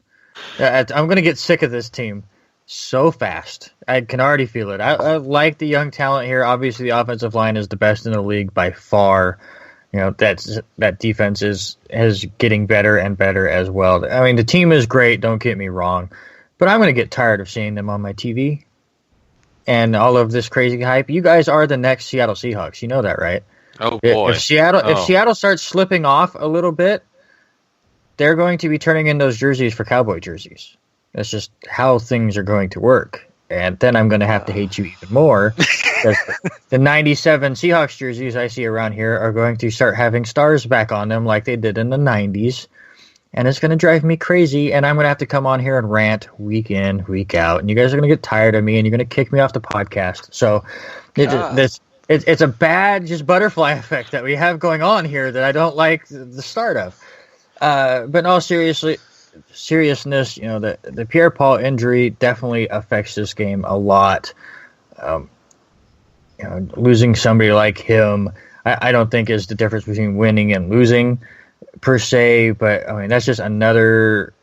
I'm going to get sick of this team so fast. I can already feel it. I like the young talent here. Obviously, the offensive line is the best in the league by far. That defense is getting better and better as well. I mean, the team is great, don't get me wrong, but I'm going to get tired of seeing them on my TV. And all of this crazy hype. You guys are the next Seattle Seahawks. You know that, right? Oh boy! If Seattle starts slipping off a little bit, they're going to be turning in those jerseys for Cowboy jerseys. That's just how things are going to work. And then I'm going to have to hate you even more The 97 Seahawks jerseys I see around here are going to start having stars back on them like they did in the 90s. And it's going to drive me crazy, and I'm going to have to come on here and rant week in, week out. And you guys are going to get tired of me, and you're going to kick me off the podcast. So it's a bad just butterfly effect that we have going on here that I don't like the start of. But in all seriousness, the Pierre-Paul injury definitely affects this game a lot. Losing somebody like him, I don't think is the difference between winning and losing per se, but I mean that's just another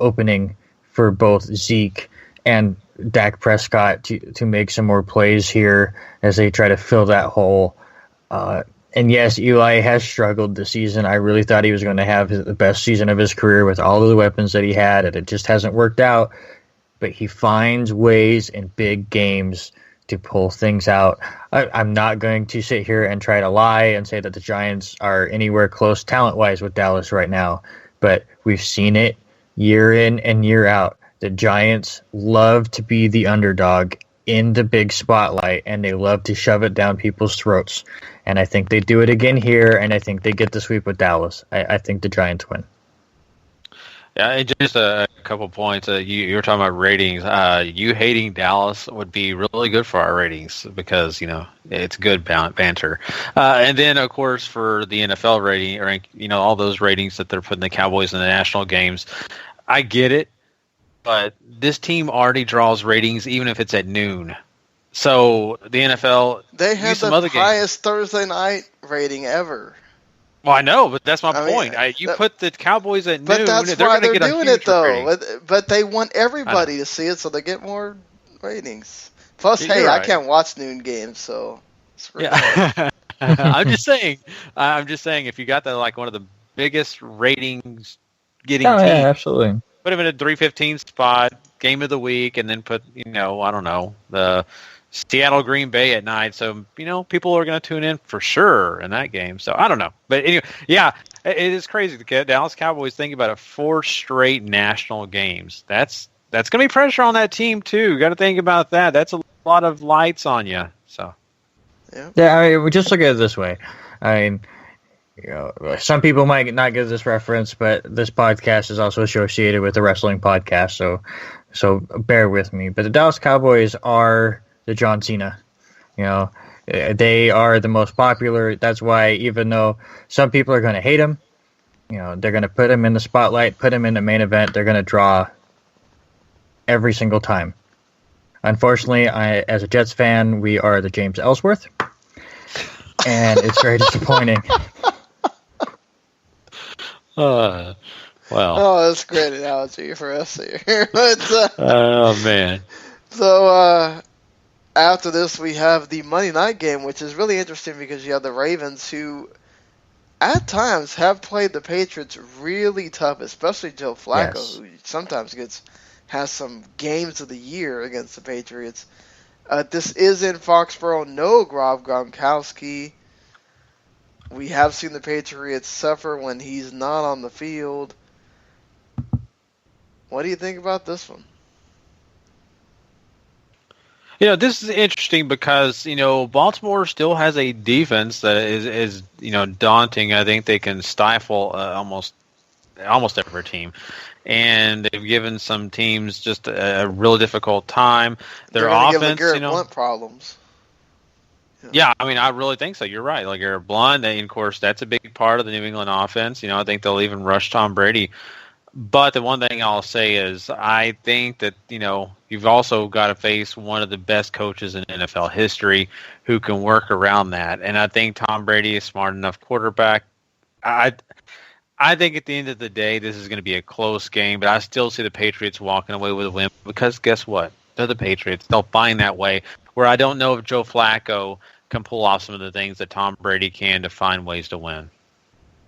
opening for both Zeke and Dak Prescott to make some more plays here as they try to fill that hole. And yes, Eli has struggled this season. I really thought he was going to have the best season of his career with all of the weapons that he had, and it just hasn't worked out. But he finds ways in big games to pull things out. I'm not going to sit here and try to lie and say that the Giants are anywhere close talent-wise with Dallas right now, but we've seen it year in and year out. The Giants love to be the underdog in the big spotlight, and they love to shove it down people's throats. And I think they do it again here, and I think they get the sweep with Dallas. I think the Giants win. Yeah, and just a couple points. You were talking about ratings. You hating Dallas would be really good for our ratings because, it's good banter. And then, of course, for the NFL rating, all those ratings that they're putting the Cowboys in the national games, I get it. But this team already draws ratings even if it's at noon. So the NFL, they have the highest Thursday night rating ever. Well, I know, but that's my point. Put the Cowboys at noon. But that's they're why going to they're get doing it, though. But they want everybody to see it, so they get more ratings. Plus, You're right. I can't watch noon games, so. Yeah. I'm just saying. If you got one of the biggest ratings getting teams, yeah, absolutely. Put them in a 3:15 spot, game of the week, and then put I don't know, the Seattle Green Bay at night. So people are going to tune in for sure in that game. So I don't know, but anyway, yeah, it is crazy. The Dallas Cowboys think about it, 4 straight national games. That's going to be pressure on that team too. Got to think about that. That's a lot of lights on you. So yeah, I mean, we just look at it this way. I mean, some people might not get this reference, but this podcast is also associated with the wrestling podcast, so bear with me. But the Dallas Cowboys are the John Cena. They are the most popular. That's why even though some people are going to hate him, they're going to put him in the spotlight, put him in the main event. They're going to draw every single time. Unfortunately, as a Jets fan, we are the James Ellsworth, and it's very disappointing. Well. Oh, that's a great analogy for us here. But, oh, man. So, after this, we have the Monday night game, which is really interesting because you have the Ravens, who at times have played the Patriots really tough, especially Joe Flacco, who sometimes has some games of the year against the Patriots. This is in Foxborough. No Rob Gronkowski. We have seen the Patriots suffer when he's not on the field. What do you think about this one? This is interesting because, Baltimore still has a defense that is daunting. I think they can stifle almost every team. And they've given some teams just a really difficult time. Their offense, give Blunt problems. Yeah, I mean, I really think so. You're right. Garrett Blunt, and of course, that's a big part of the New England offense. I think they'll even rush Tom Brady. But the one thing I'll say is I think that, you've also got to face one of the best coaches in NFL history who can work around that. And I think Tom Brady is smart enough quarterback. I think at the end of the day, this is going to be a close game, but I still see the Patriots walking away with a win because guess what? They're the Patriots. They'll find that way. Where I don't know if Joe Flacco can pull off some of the things that Tom Brady can to find ways to win.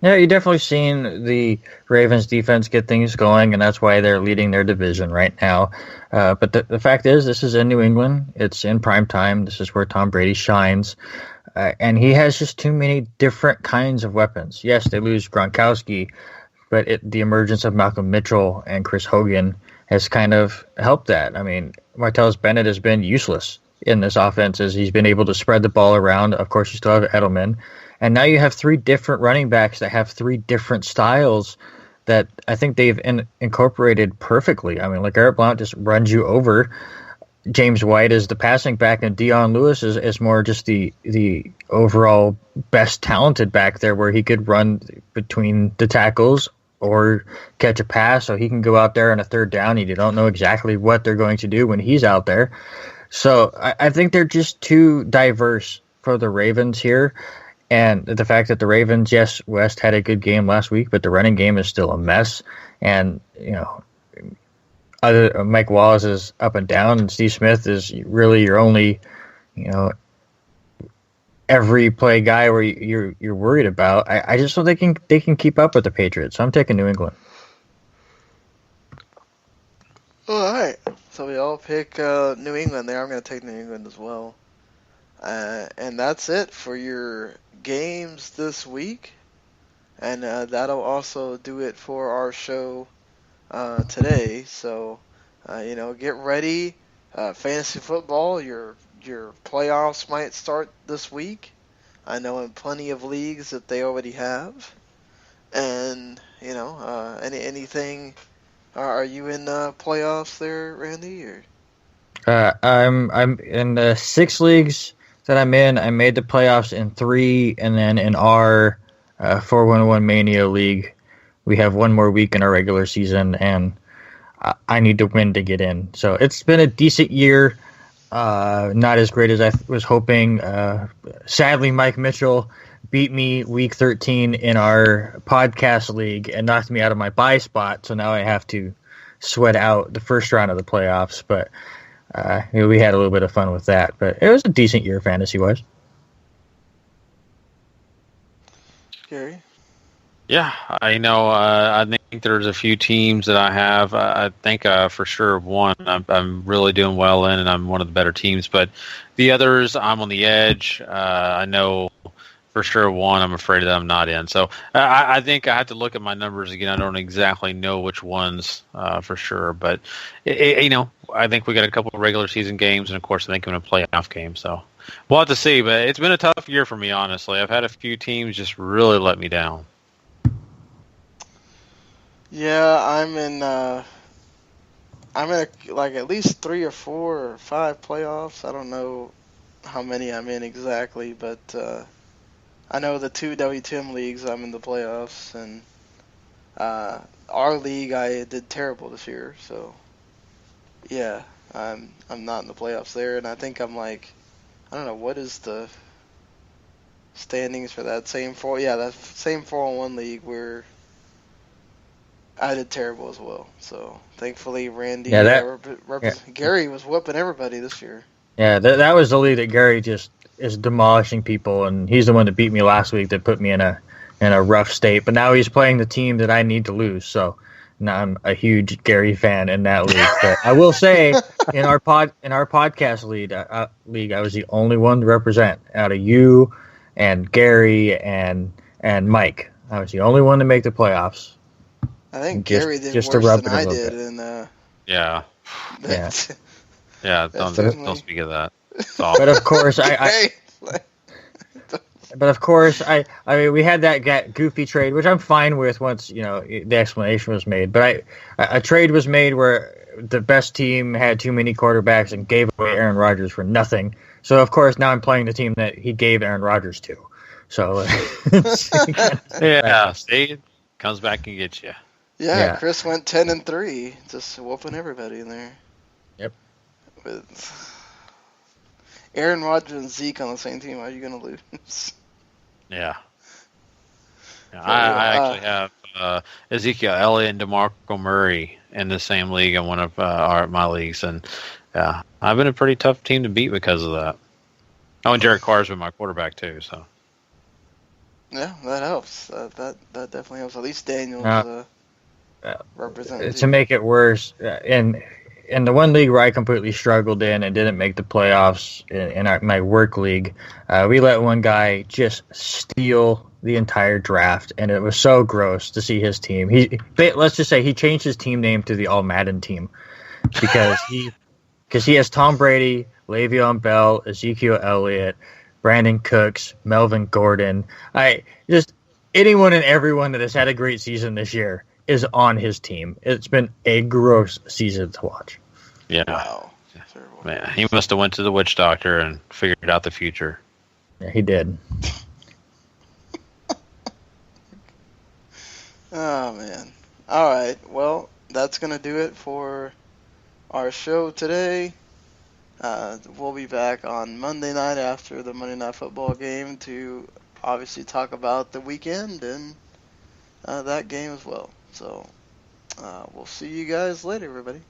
Yeah, you've definitely seen the Ravens defense get things going, and that's why they're leading their division right now. But the fact is, this is in New England. It's in prime time. This is where Tom Brady shines. And he has just too many different kinds of weapons. Yes, they lose Gronkowski, but the emergence of Malcolm Mitchell and Chris Hogan has kind of helped that. I mean, Martellus Bennett has been useless in this offense is he's been able to spread the ball around. Of course, you still have Edelman. And now you have 3 different running backs that have 3 different styles that I think they've incorporated perfectly. I mean, like Garrett Blount just runs you over. James White is the passing back, and Dion Lewis is more just the overall best talented back there, where he could run between the tackles or catch a pass, so he can go out there on a third down. You don't know exactly what they're going to do when he's out there. So I think they're just too diverse for the Ravens here. And the fact that the Ravens, yes, West had a good game last week, but the running game is still a mess. And, Mike Wallace is up and down, and Steve Smith is really your only, every play guy where you're worried about. I just don't think they can keep up with the Patriots. So I'm taking New England. All right. So we all pick New England there. I'm going to take New England as well. And that's it for your games this week. And that'll also do it for our show today. So, get ready. Fantasy football, your playoffs might start this week. I know in plenty of leagues that they already have. And, anything... Are you in playoffs there, Randy? Or? I'm in the 6 leagues that I'm in. I made the playoffs in 3, and then in our 411 Mania League, we have one more week in our regular season, and I need to win to get in. So it's been a decent year, not as great as I was hoping. Sadly, Mike Mitchell beat me week 13 in our podcast league and knocked me out of my bye spot, so now I have to sweat out the first round of the playoffs. But we had a little bit of fun with that. But it was a decent year fantasy-wise. Gary? Yeah, I think there's a few teams that I have. I think for sure one I'm really doing well in, and I'm one of the better teams. But the others, I'm on the edge. I know for sure one I'm afraid that I'm not in. So I think I have to look at my numbers again. I don't exactly know which ones for sure. But, I think we got a couple of regular season games, and, of course, I think I'm going to play playoff game. So we'll have to see. But it's been a tough year for me, honestly. I've had a few teams just really let me down. Yeah, I'm in like at least 3 or 4 or 5 playoffs. I don't know how many I'm in exactly, but I know the 2 WTM leagues I'm in the playoffs, and our league I did terrible this year. So yeah, I'm not in the playoffs there, and I think I'm like, I don't know, what is the standings for that same that same 4-on-1 league where I did terrible as well. So thankfully, Randy, Gary was whooping everybody this year. Yeah, that was the league that Gary just is demolishing people, and he's the one that beat me last week that put me in a rough state. But now he's playing the team that I need to lose. So now I'm a huge Gary fan in that league. But I will say, in our podcast league, I was the only one to represent out of you and Gary and Mike. I was the only one to make the playoffs. I think Gary did worse than I did. Yeah. Don't speak of that. But of course, I mean, we had that goofy trade, which I'm fine with once the explanation was made. But a trade was made where the best team had too many quarterbacks and gave away Aaron Rodgers for nothing. So of course now I'm playing the team that he gave Aaron Rodgers to. So yeah, see, it comes back and gets you. Yeah, Chris went 10-3, just whooping everybody in there. Yep. With Aaron Rodgers and Zeke on the same team, how are you going to lose? Yeah. I actually have Ezekiel Elliott and DeMarco Murray in the same league in one of my leagues, and I've been a pretty tough team to beat because of that. Oh, and Derek Carr's been my quarterback too, so. Yeah, that helps. That definitely helps. At least Daniel's represented. To make it worse, in the one league where I completely struggled in and didn't make the playoffs in my work league, we let one guy just steal the entire draft, and it was so gross to see his team. Let's just say he changed his team name to the All Madden team because he has Tom Brady, Le'Veon Bell, Ezekiel Elliott, Brandon Cooks, Melvin Gordon. Anyone and everyone that has had a great season this year is on his team. It's been a gross season to watch. Yeah. Wow. Man, he must have went to the witch doctor and figured out the future. Yeah, he did. Oh, man. All right. Well, that's going to do it for our show today. We'll be back on Monday night after the Monday Night Football game to obviously talk about the weekend and that game as well. So we'll see you guys later, everybody.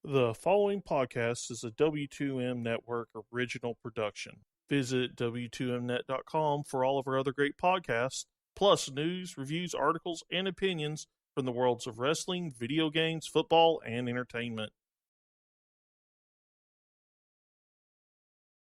The following podcast is a W2M Network original production. Visit W2Mnet.com for all of our other great podcasts, plus news, reviews, articles, and opinions from the worlds of wrestling, video games, football, and entertainment.